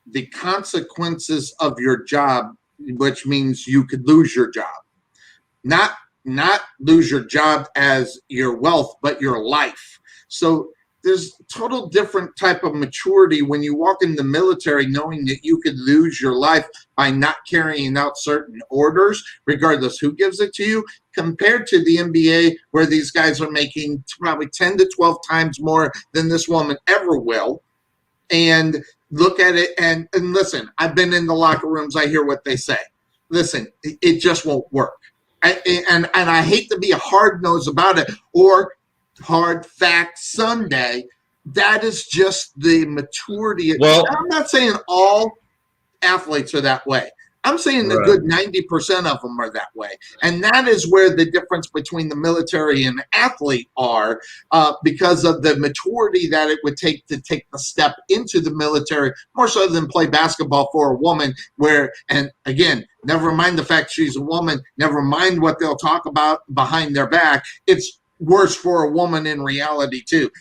the consequences of your job, which means you could lose your job. Not lose your job as your wealth, but your life. So there's total different type of maturity when you walk in the military, knowing that you could lose your life by not carrying out certain orders, regardless who gives it to you, compared to the NBA, where these guys are making probably 10 to 12 times more than this woman ever will. And look at it and listen, I've been in the locker rooms. I hear what they say. Listen, it just won't work. And I hate to be a hard nose about it, or hard fact Sunday, that is just the maturity. Well, I'm not saying all athletes are that way. I'm saying a good 90% of them are that way. And that is where the difference between the military and the athlete are, because of the maturity that it would take to take the step into the military, more so than play basketball for a woman where, and again, never mind the fact she's a woman, never mind what they'll talk about behind their back. It's worse for a woman in reality too.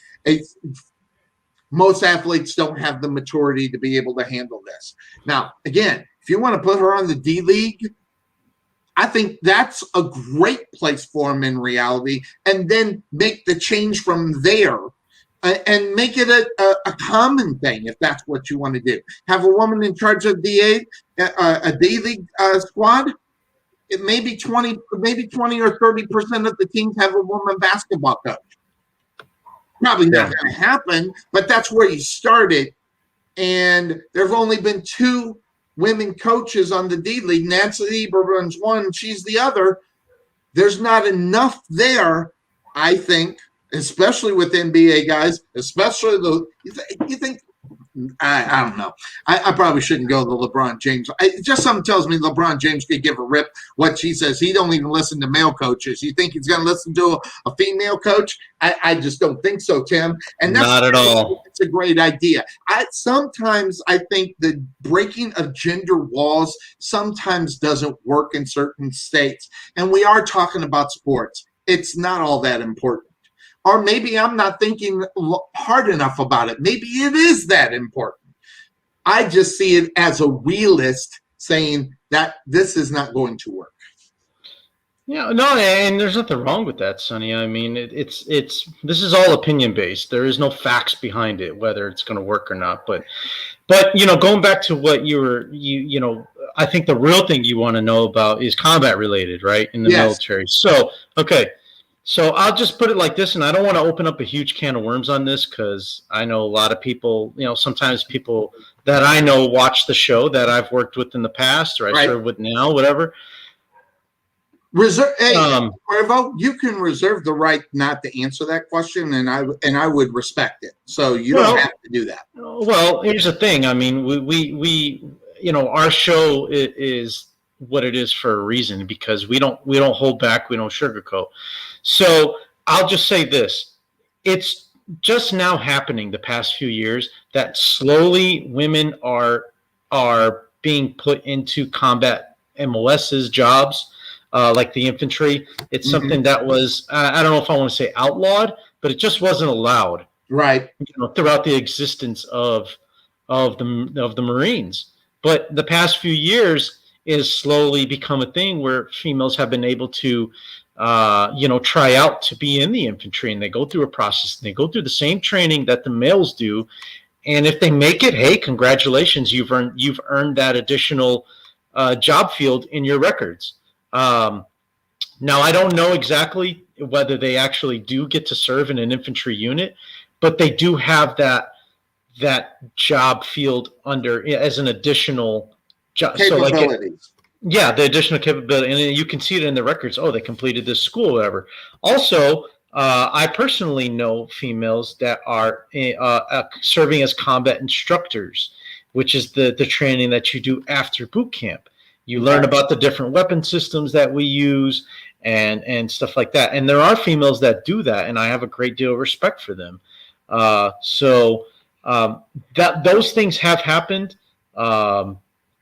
Most athletes don't have the maturity to be able to handle this. Now, again, if you want to put her on the D League, I think that's a great place for them in reality, and then make the change from there and make it a common thing if that's what you want to do. Have a woman in charge of a D League squad. It may be 20 or 30% of the teams have a woman basketball coach. Probably not going to happen, but that's where you started. And there have only been 2 women coaches on the D League. Nancy Eber runs one, she's the other. There's not enough there, I think, especially with NBA guys, especially you think, I don't know. I probably shouldn't go to LeBron James. Just something tells me LeBron James could give a rip what she says. He don't even listen to male coaches. You think he's going to listen to a female coach? I just don't think so, Tim. And that's not at all. It's a great idea. Sometimes I think the breaking of gender walls sometimes doesn't work in certain states. And we are talking about sports. It's not all that important. Or maybe I'm not thinking hard enough about it. Maybe it is that important. I just see it as a realist saying that this is not going to work. Yeah, no, and there's nothing wrong with that, Sonny. I mean, it's this is all opinion based. There is no facts behind it, whether it's going to work or not. But going back to what I think the real thing you want to know about is combat related, right? In the military. So, okay. So I'll just put it like this, and I don't want to open up a huge can of worms on this because I know a lot of people, sometimes people that I know watch the show that I've worked with in the past or I serve with now, whatever. Cuervo, you can reserve the right not to answer that question, and I would respect it. So you don't have to do that. Well, here's the thing. I mean, we our show is what it is for a reason because we don't hold back, we don't sugarcoat. So I'll just say this. It's just now happening the past few years that slowly women are being put into combat MOS's jobs, like the infantry. It's something that was, I don't know if I want to say outlawed, but it just wasn't allowed. Right. Throughout the existence of the Marines. But the past few years is slowly become a thing where females have been able to try out to be in the infantry, and they go through a process, and they go through the same training that the males do. And if they make it, hey, congratulations, you've earned that additional job field in your records. Now, I don't know exactly whether they actually do get to serve in an infantry unit, but they do have that job field under as an additional job. Capabilities. Yeah, the additional capability, and you can see it in the records. Oh, they completed this school, whatever. Also, I personally know females that are serving as combat instructors, which is the training that you do after boot camp. You learn about the different weapon systems that we use and stuff like that. And there are females that do that, and I have a great deal of respect for them. So those things have happened.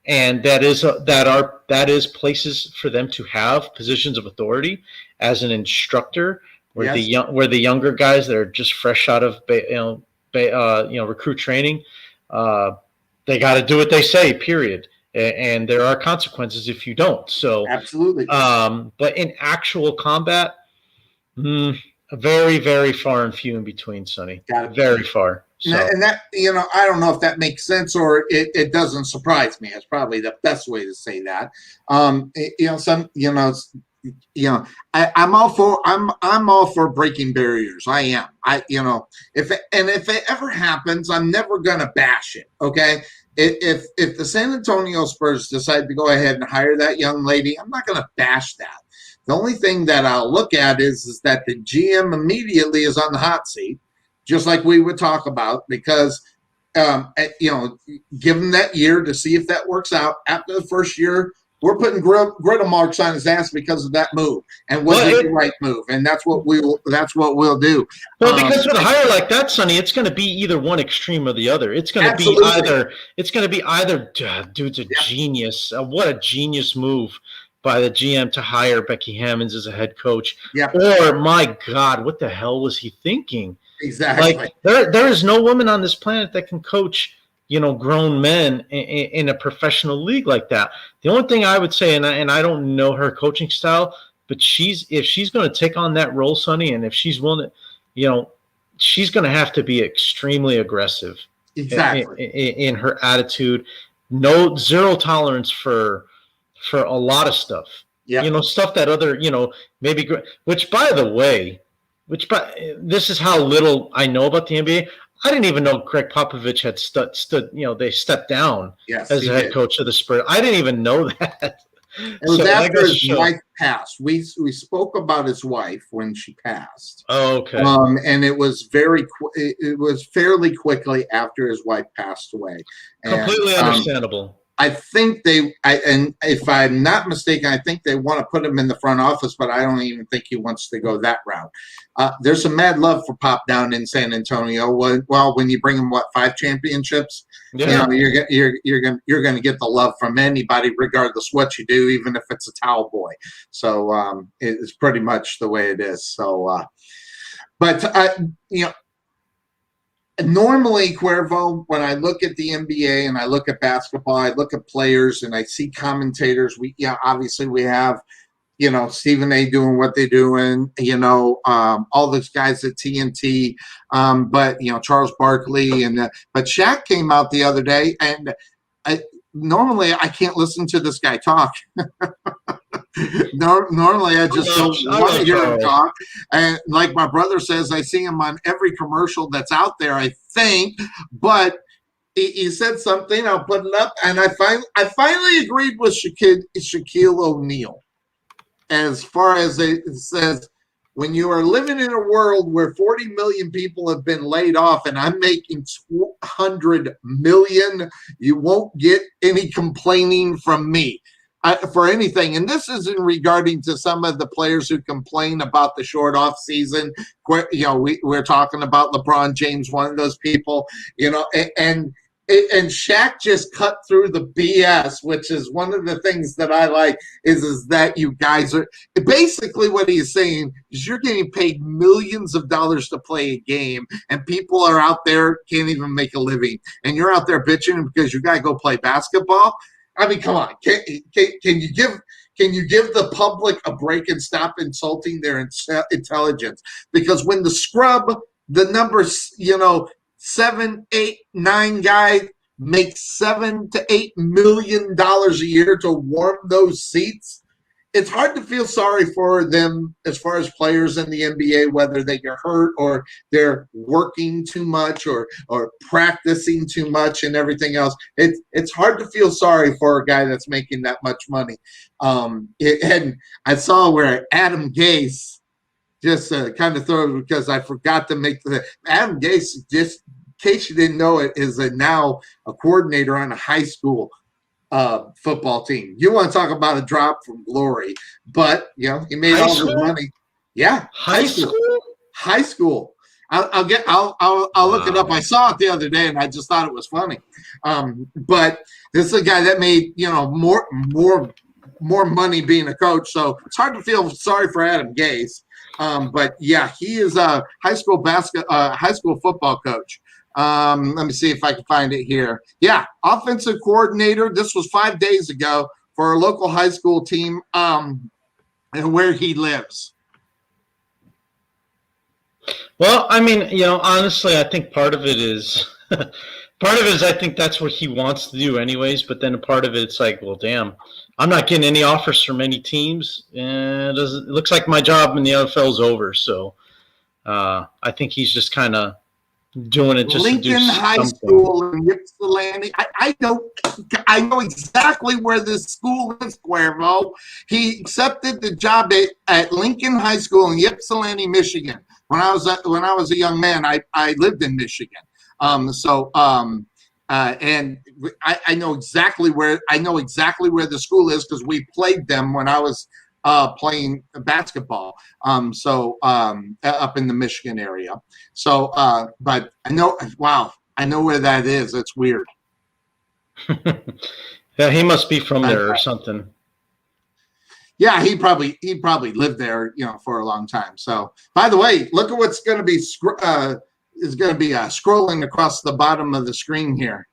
And that is places for them to have positions of authority as an instructor, where the younger guys that are just fresh out of recruit training, they got to do what they say. Period. And there are consequences if you don't. So absolutely. But in actual combat, very, very far and few in between, Sonny. Very far. So. And that, I don't know if that makes sense or it doesn't surprise me. It's probably the best way to say that. I'm all for breaking barriers. I am. If it ever happens, I'm never gonna bash it. Okay. If the San Antonio Spurs decide to go ahead and hire that young lady, I'm not gonna bash that. The only thing that I'll look at is that the GM immediately is on the hot seat. just like we would talk about, because give him that year to see if that works out. After the first year, we're putting griddle marks on his ass because of that move, and was it the right move? And that's what we'll do. Well, because with a hire like that, Sonny, it's going to be either one extreme or the other. It's going to be either. Dude's a genius. What a genius move by the GM to hire Becky Hammonds as a head coach. Yeah. Or my God, what the hell was he thinking? Exactly. Like there is no woman on this planet that can coach, grown men in a professional league like that. The only thing I would say, and I don't know her coaching style, but if she's going to take on that role, Sonny, and if she's willing to, she's going to have to be extremely aggressive. Exactly. In her attitude. Zero tolerance for a lot of stuff. Yeah. Stuff that other, maybe, which by the way, this is how little I know about the NBA. I didn't even know Greg Popovich had stood. They stepped down as the head coach of the Spurs. I didn't even know that. It was after his wife passed. We spoke about his wife when she passed. Oh, okay. And it was it was fairly quickly after his wife passed away. Completely understandable. I think and if I'm not mistaken, I think they want to put him in the front office, but I don't even think he wants to go that route. There's some mad love for Pop down in San Antonio. Well, when you bring him 5 championships, you're going to get the love from anybody, regardless what you do, even if it's a towel boy. So it's pretty much the way it is. So, normally, Cuervo, when I look at the NBA and I look at basketball, I look at players and I see commentators. Obviously we have, Stephen A. doing what they're doing, all those guys at TNT, but Charles Barkley but Shaq came out the other day, and normally I can't listen to this guy talk. Normally I just don't want to hear him talk, and like my brother says, I see him on every commercial that's out there, I think. But he said something, I'll put it up, and I finally agreed with Shaquille O'Neal as far as it says, when you are living in a world where 40 million people have been laid off and I'm making 200 million, you won't get any complaining from me for anything. And this is in regarding to some of the players who complain about the short off season. We're talking about LeBron James, one of those people, and Shaq just cut through the BS, which is one of the things that I like, is that you guys are basically, what he's saying is you're getting paid millions of dollars to play a game, and people are out there can't even make a living, and you're out there bitching because you got to go play basketball. I mean, come on, can you give the public a break and stop insulting their intelligence? Because when the scrub, the numbers, 7, 8, 9 guy makes $7 to $8 million a year to warm those seats, it's hard to feel sorry for them as far as players in the NBA, whether they get hurt or they're working too much or practicing too much and everything else. It's hard to feel sorry for a guy that's making that much money. And I saw where Adam Gase, just kind of throw it because I forgot to make Adam Gase, just in case you didn't know it, is now a coordinator on a high school football team. You want to talk about a drop from glory, but he made all his money. Yeah, high school. I'll look it up. I saw it the other day and I just thought it was funny. But this is a guy that made more money being a coach, so it's hard to feel sorry for Adam Gase. But yeah, he is a high school football coach. Let me see if I can find it here. Yeah, offensive coordinator. This was 5 days ago for a local high school team, and where he lives. Well, I mean, honestly, I think part of it is I think that's what he wants to do anyways. But then a part of it's like, well, damn, I'm not getting any offers from any teams, and it looks like my job in the NFL is over. So I think he's just kind of doing it just Lincoln to do High something. School in Ypsilanti. I know exactly where this school is, Cuervo. He accepted the job at Lincoln High School in Ypsilanti, Michigan. When I was a young man, I lived in Michigan. And I know exactly where the school is because we played them when I was playing basketball. Up in the Michigan area. So, but I know where that is. It's weird. Yeah, he must be from there or something. Yeah, he probably lived there, for a long time. So, by the way, look at what's going to be scrolling across the bottom of the screen here.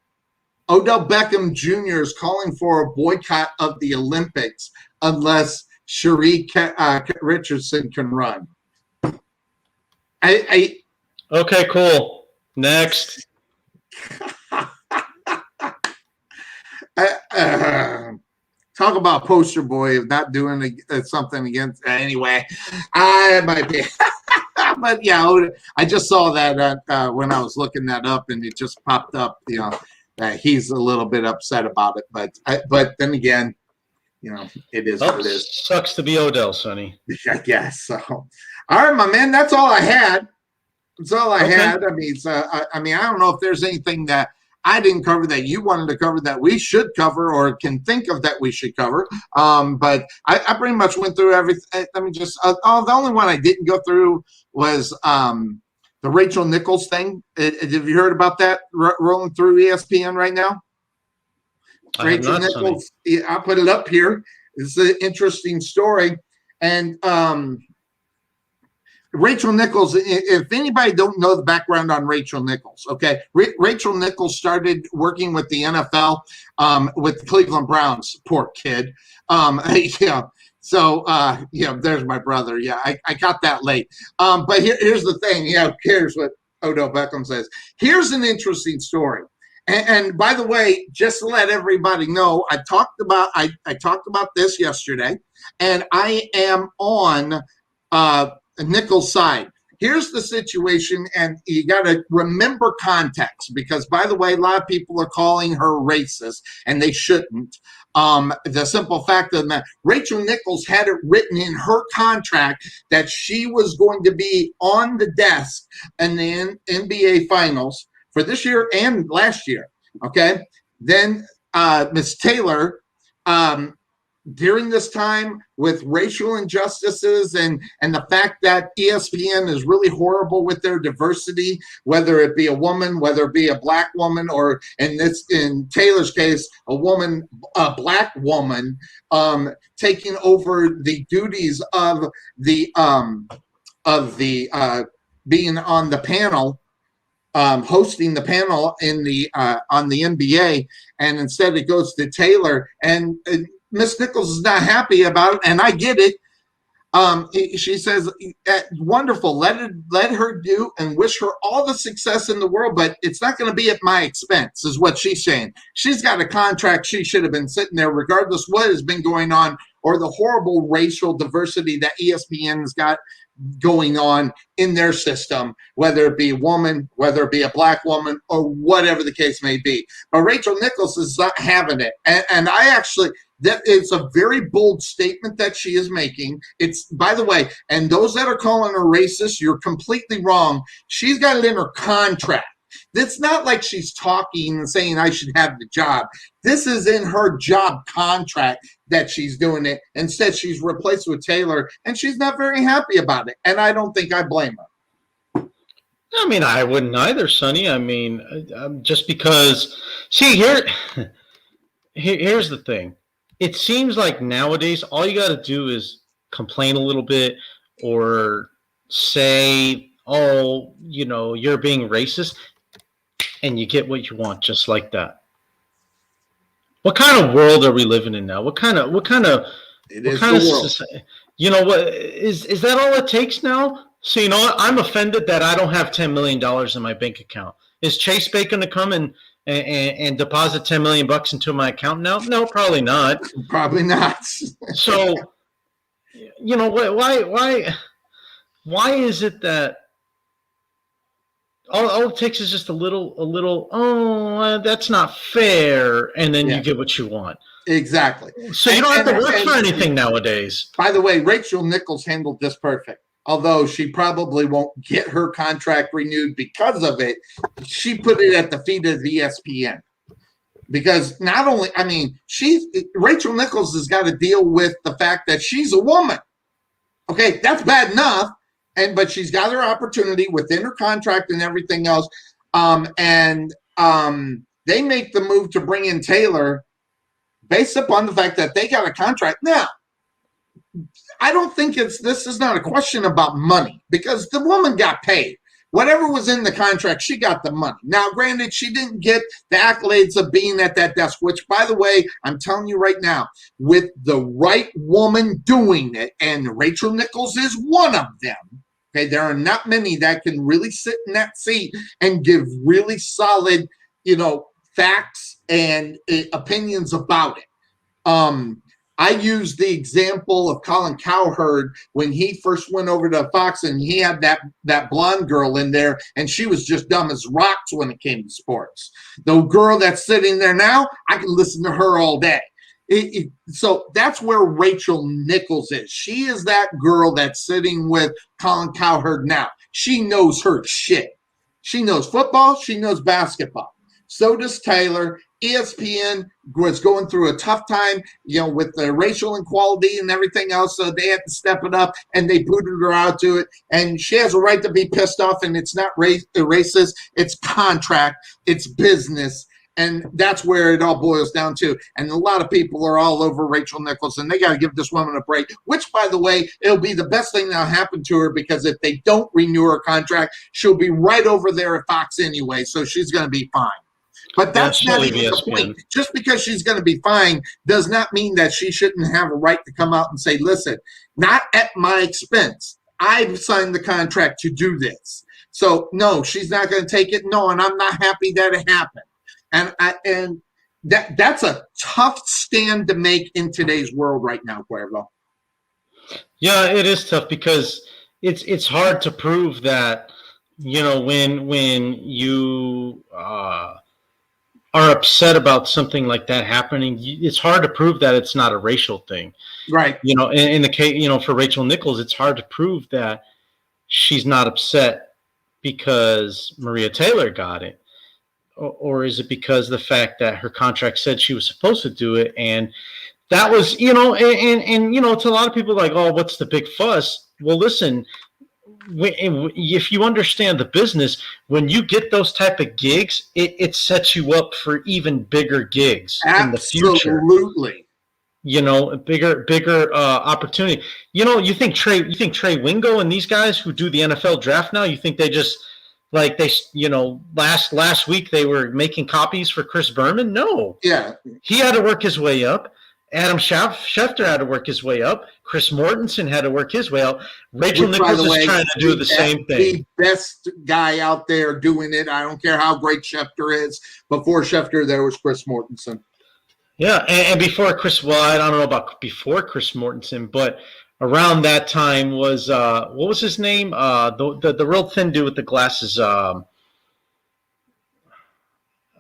Odell Beckham Jr. is calling for a boycott of the Olympics unless Sheree Richardson can run. Okay, cool. Next. Talk about poster boy of not doing something against. Anyway, I might be. But yeah, I just saw that when I was looking that up, and it just popped up. That he's a little bit upset about it, but then again, it is what it is. Sucks to be Odell, Sonny. I guess so. All right, my man. That's all I had. That's all I had. I mean, I don't know if there's anything that I didn't cover that you wanted to cover that we should cover or can think of that we should cover. But I pretty much went through everything. I mean, the only one I didn't go through was the Rachel Nichols thing. Have you heard about that rolling through ESPN right now? Rachel Nichols, I'll put it up here. It's an interesting story. And Rachel Nichols, if anybody don't know the background on Rachel Nichols, okay, Rachel Nichols started working with the NFL with the Cleveland Browns. Poor kid. So, there's my brother. Yeah, I got that late. But here's the thing. Here's what Odell Beckham says. Here's an interesting story. And by the way, just to let everybody know, I talked about this yesterday, and I am on Nichols' side. Here's the situation, and you got to remember context because, by the way, a lot of people are calling her racist, and they shouldn't. The simple fact of the matter, Rachel Nichols had it written in her contract that she was going to be on the desk in the NBA Finals for this year and last year, okay? Then Ms. Taylor, during this time with racial injustices and the fact that ESPN is really horrible with their diversity, whether it be a woman, whether it be a black woman, or in Taylor's case, a black woman taking over the duties of the being on the panel, hosting the panel in the on the NBA, and instead it goes to Taylor, and Miss Nichols is not happy about it, and I get it. She says, "Wonderful, let her do and wish her all the success in the world, but it's not going to be at my expense," is what she's saying. She's got a contract; she should have been sitting there, regardless what has been going on or the horrible racial diversity that ESPN's got going on in their system, whether it be a woman, whether it be a black woman, or whatever the case may be. But Rachel Nichols is not having it, and I actually. That it's a very bold statement that she is making. It's, by the way, and those that are calling her racist, you're completely wrong. She's got it in her contract. It's not like she's talking and saying I should have the job. This is in her job contract that she's doing it. Instead, she's replaced with Taylor, and she's not very happy about it. And I don't think I blame her. I mean, I wouldn't either, Sonny. I mean, just because, see, here's the thing. It seems like nowadays all you got to do is complain a little bit or say, oh, you're being racist, and you get what you want just like that. What kind of world are we living in now? What kind of society? Is that all it takes now? So, I'm offended that I don't have $10 million in my bank account. Is Chase Bank going to come and deposit $10 million into my account now? No, probably not. Probably not. So, why is it that all it takes is just a little. That's not fair, and then you get what you want. Exactly. So you don't have to work for anything nowadays. By the way, Rachel Nichols handled this perfect. Although she probably won't get her contract renewed because of it, she put it at the feet of the ESPN. Because not only, Rachel Nichols has got to deal with the fact that she's a woman. Okay, that's bad enough, but she's got her opportunity within her contract and everything else. They make the move to bring in Taylor based upon the fact that they got a contract. Now, I don't think this is not a question about money because the woman got paid. Whatever was in the contract, she got the money. Now, granted, she didn't get the accolades of being at that desk, which, by the way, I'm telling you right now, with the right woman doing it, and Rachel Nichols is one of them, okay, there are not many that can really sit in that seat and give really solid, facts and opinions about it. I use the example of Colin Cowherd when he first went over to Fox and he had that blonde girl in there and she was just dumb as rocks when it came to sports. The girl that's sitting there now, I can listen to her all day. So that's where Rachel Nichols is. She is that girl that's sitting with Colin Cowherd now. She knows her shit. She knows football. She knows basketball. So does Taylor. ESPN was going through a tough time, with the racial inequality and everything else. So they had to step it up, and they booted her out to it. And she has a right to be pissed off. And it's not racist. It's contract. It's business. And that's where it all boils down to. And a lot of people are all over Rachel Nichols, and they got to give this woman a break, which, by the way, it'll be the best thing that'll happen to her because if they don't renew her contract, she'll be right over there at Fox anyway. So she's going to be fine. But that's not even the point. Just because she's going to be fine does not mean that she shouldn't have a right to come out and say, listen, not at my expense. I've signed the contract to do this. So, no, she's not going to take it. No, and I'm not happy that it happened. And that's a tough stand to make in today's world right now, Cuervo. Yeah, it is tough because it's hard to prove that, when you are upset about something like that happening, it's hard to prove that it's not a racial thing. Right. In the case, for Rachel Nichols, it's hard to prove that she's not upset because Maria Taylor got it. Or is it because of the fact that her contract said she was supposed to do it? And that was, to a lot of people like, oh, what's the big fuss? Well, listen, if you understand the business, when you get those type of gigs, it sets you up for even bigger gigs in the future. Absolutely. Bigger opportunity. You think Trey Wingo and these guys who do the NFL draft now, you think they just last week they were making copies for Chris Berman? No. Yeah. He had to work his way up. Adam Schefter had to work his way up. Chris Mortensen had to work his way up. Rachel Nichols is trying to do the same thing. The best guy out there doing it. I don't care how great Schefter is. Before Schefter, there was Chris Mortensen. Yeah, and before Chris, I don't know about before Chris Mortensen, but around that time was what was his name? The real thin dude with the glasses. Oh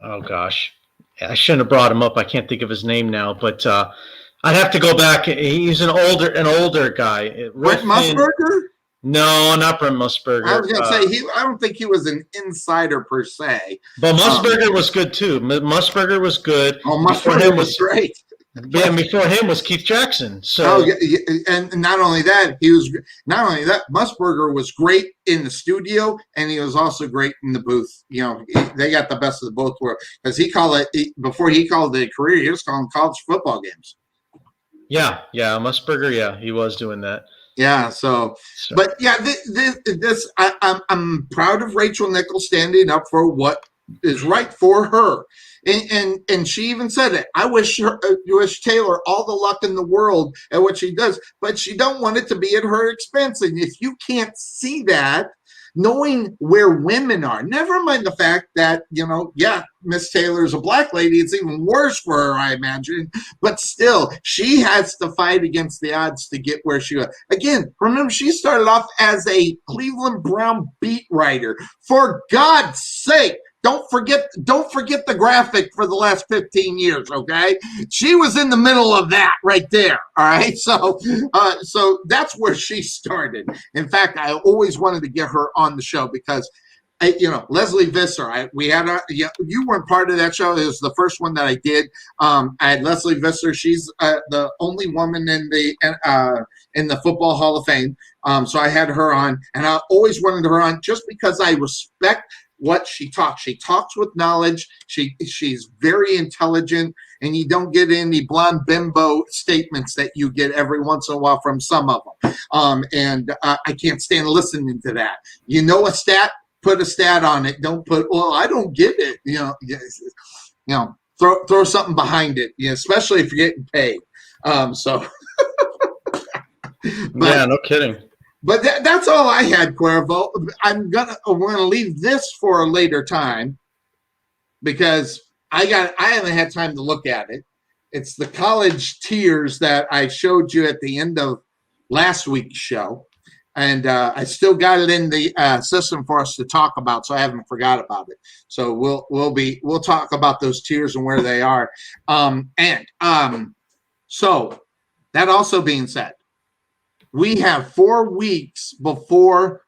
gosh. I shouldn't have brought him up. I can't think of his name now, but I'd have to go back. He's an older guy. Brent Musburger? No, not Brent Musburger. I was going to say, I don't think he was an insider per se. But Musburger was good too. Musburger was good. Oh, Musburger was great. Yeah, before him was Keith Jackson. So, and not only that, Musburger was great in the studio, and he was also great in the booth. They got the best of the both worlds because before he called it a career, he was calling college football games. Yeah, Musburger. Yeah, he was doing that. Yeah. But yeah, I'm proud of Rachel Nichols standing up for what is right for her. And she even said it. I wish Taylor all the luck in the world at what she does, but she don't want it to be at her expense. And if you can't see that, knowing where women are. Never mind the fact that, Miss Taylor is a black lady. It's even worse for her, I imagine. But still, she has to fight against the odds to get where she was. Again, remember, she started off as a Cleveland Brown beat writer. For God's sake, don't forget the graphic for the last 15 years, okay? She was in the middle of that right there, all right? So that's where she started. In fact, I always wanted to get her on the show because Leslie Visser, you weren't part of that show. It was the first one that I did. I had Leslie Visser. She's the only woman in the Football Hall of Fame. So I had her on, and I always wanted her on just because I respect what she talks. She talks with knowledge. She's very intelligent, and you don't get any blonde bimbo statements that you get every once in a while from some of them. And I can't stand listening to that. A stat? Put a stat on it. Don't put, well, I don't get it. Throw something behind it. Especially if you're getting paid. Yeah, no kidding. But that's all I had, Cuervo. We're gonna leave this for a later time because I haven't had time to look at it. It's the college tiers that I showed you at the end of last week's show. And I still got it in the system for us to talk about, so I haven't forgot about it. So we'll talk about those tiers and where they are. So that also being said, we have 4 weeks before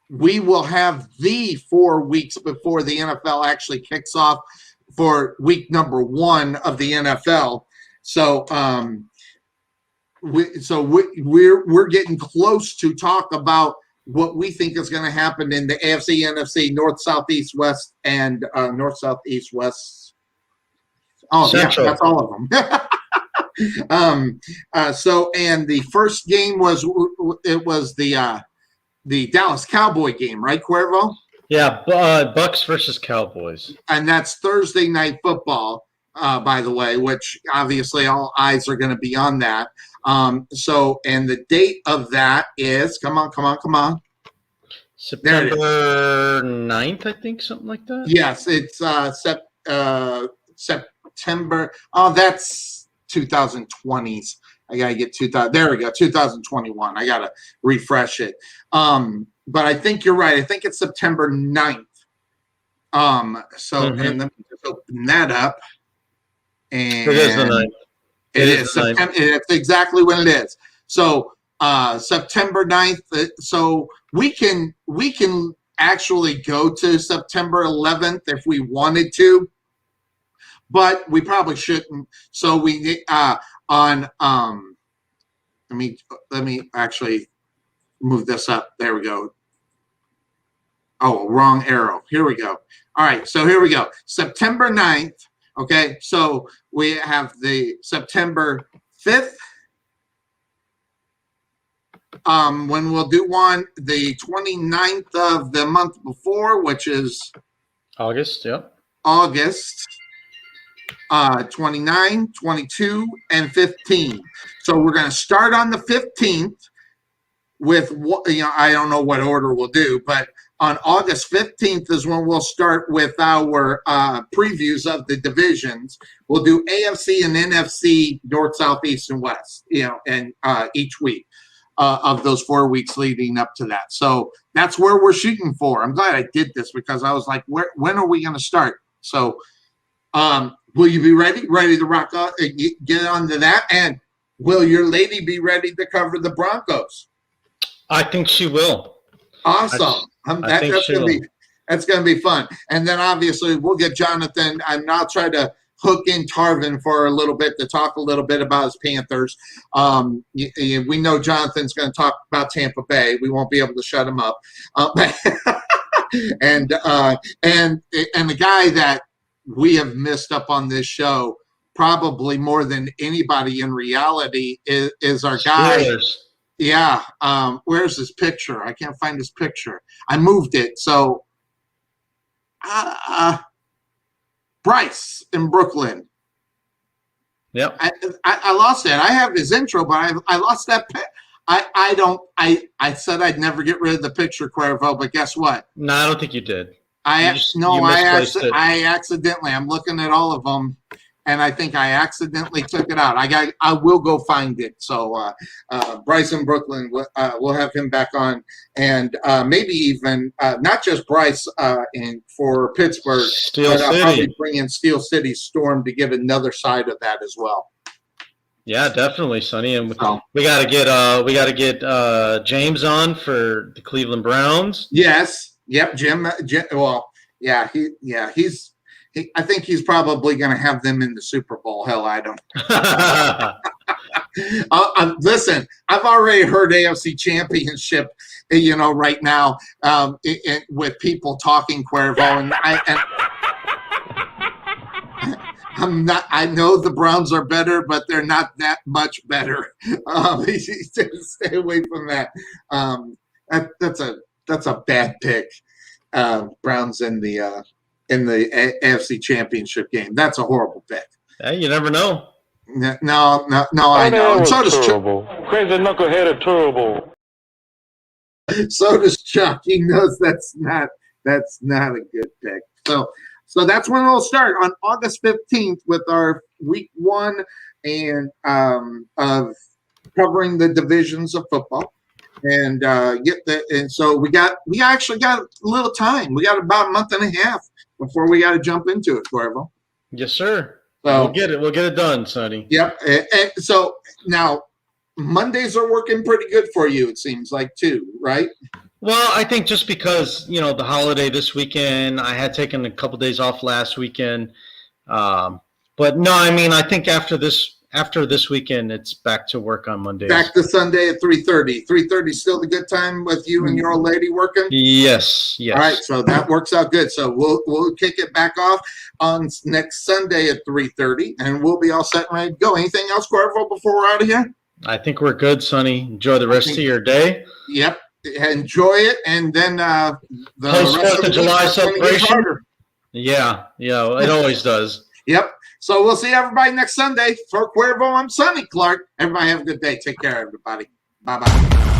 we will have the 4 weeks before the NFL actually kicks off for week number 1 of the NFL. So we're getting close to talk about what we think is going to happen in the AFC, NFC, North, South, East, West, and North, South, East, West. Oh, Central. Yeah, that's all of them. And the first game was the Dallas Cowboy game, right, Cuervo? Yeah, Bucks versus Cowboys. And that's Thursday Night Football, by the way, which obviously all eyes are going to be on that. And the date of that is, come on. September 9th, I think, something like that. Yes, it's September. Oh, that's 2020s. I got to get 2000. There we go, 2021. I got to refresh it. But I think you're right. I think it's September 9th. And let me just open that up. And it is the 9th. It is September. It's exactly when it is. So September 9th. So we can actually go to September 11th if we wanted to, but we probably shouldn't. So we let me actually move this up. There we go. Oh, wrong arrow. Here we go. All right. So here we go. September 9th. Okay, so we have the September 5th, when we'll do one, the 29th of the month before, which is August, yep. August, 29, 22, and 15. So we're going to start on the 15th with, I don't know what order we'll do, but on August 15th is when we'll start with our previews of the divisions. We'll do AFC and NFC, North, South, East, and West, and each week of those 4 weeks leading up to that. So that's where we're shooting for. I'm glad I did this because I was like, when are we going to start? So will you be ready? Ready to rock out and get onto that? And will your lady be ready to cover the Broncos? I think she will. Awesome. That's going to be fun. And then obviously we'll get Jonathan, and I'll try to hook in Tarvin for a little bit to talk a little bit about his Panthers. We know Jonathan's going to talk about Tampa Bay. We won't be able to shut him up. And the guy that we have missed up on this show probably more than anybody in reality is our guy. Steelers. Yeah. Where's his picture? I can't find his picture. I moved it. So Bryce in Brooklyn. Yep. I lost that. I have his intro, but I lost that. I said I'd never get rid of the picture, Cuervo, but guess what? No, I don't think you did. I misplaced it. accidentally. I'm looking at all of them, and I think I accidentally took it out. I will go find it. So Bryce in Brooklyn, we'll have him back on, and maybe even not just Bryce for Pittsburgh, Steel but I'll City. probably bring in Steel City Storm to give another side of that as well. Yeah, definitely, Sonny. And we got to get James on for the Cleveland Browns. Yes. Yep. Jim. Well, yeah. I think he's probably going to have them in the Super Bowl. Hell, I don't. Listen, I've already heard AFC Championship, right now with people talking Cuervo, and I'm not. I know the Browns are better, but they're not that much better. Stay away from that. That's a bad pick. Browns in the AFC Championship game. That's a horrible pick. Hey, you never know. No, I know. And so does terrible. Crazy knucklehead are terrible. So does Chuck. He knows that's not a good pick. So that's when we'll start on August 15th with our week 1 and of covering the divisions of football. And so we actually got a little time. We got about a month and a half before we got to jump into it, Cuervo. Yes, sir. So We'll get it done, Sonny. Yep. And so now Mondays are working pretty good for you, it seems like, too, right? Well, I think just because, the holiday this weekend, I had taken a couple days off last weekend. But no, I think after this weekend, it's back to work on Mondays. Back to Sunday at 3:30. 3:30 still the good time with you and your old lady working? Yes. All right, so that works out good. So we'll kick it back off on next Sunday at 3:30, and we'll be all set and ready to go. Anything else, Cuervo, before we're out of here? I think we're good, Sonny. Enjoy the rest of your day. Yep. Enjoy it, and then the post rest of the July celebration. Yeah, it always does. Yep. So we'll see everybody next Sunday. For Cuervo, I'm Sonny Clark. Everybody have a good day. Take care, everybody. Bye-bye.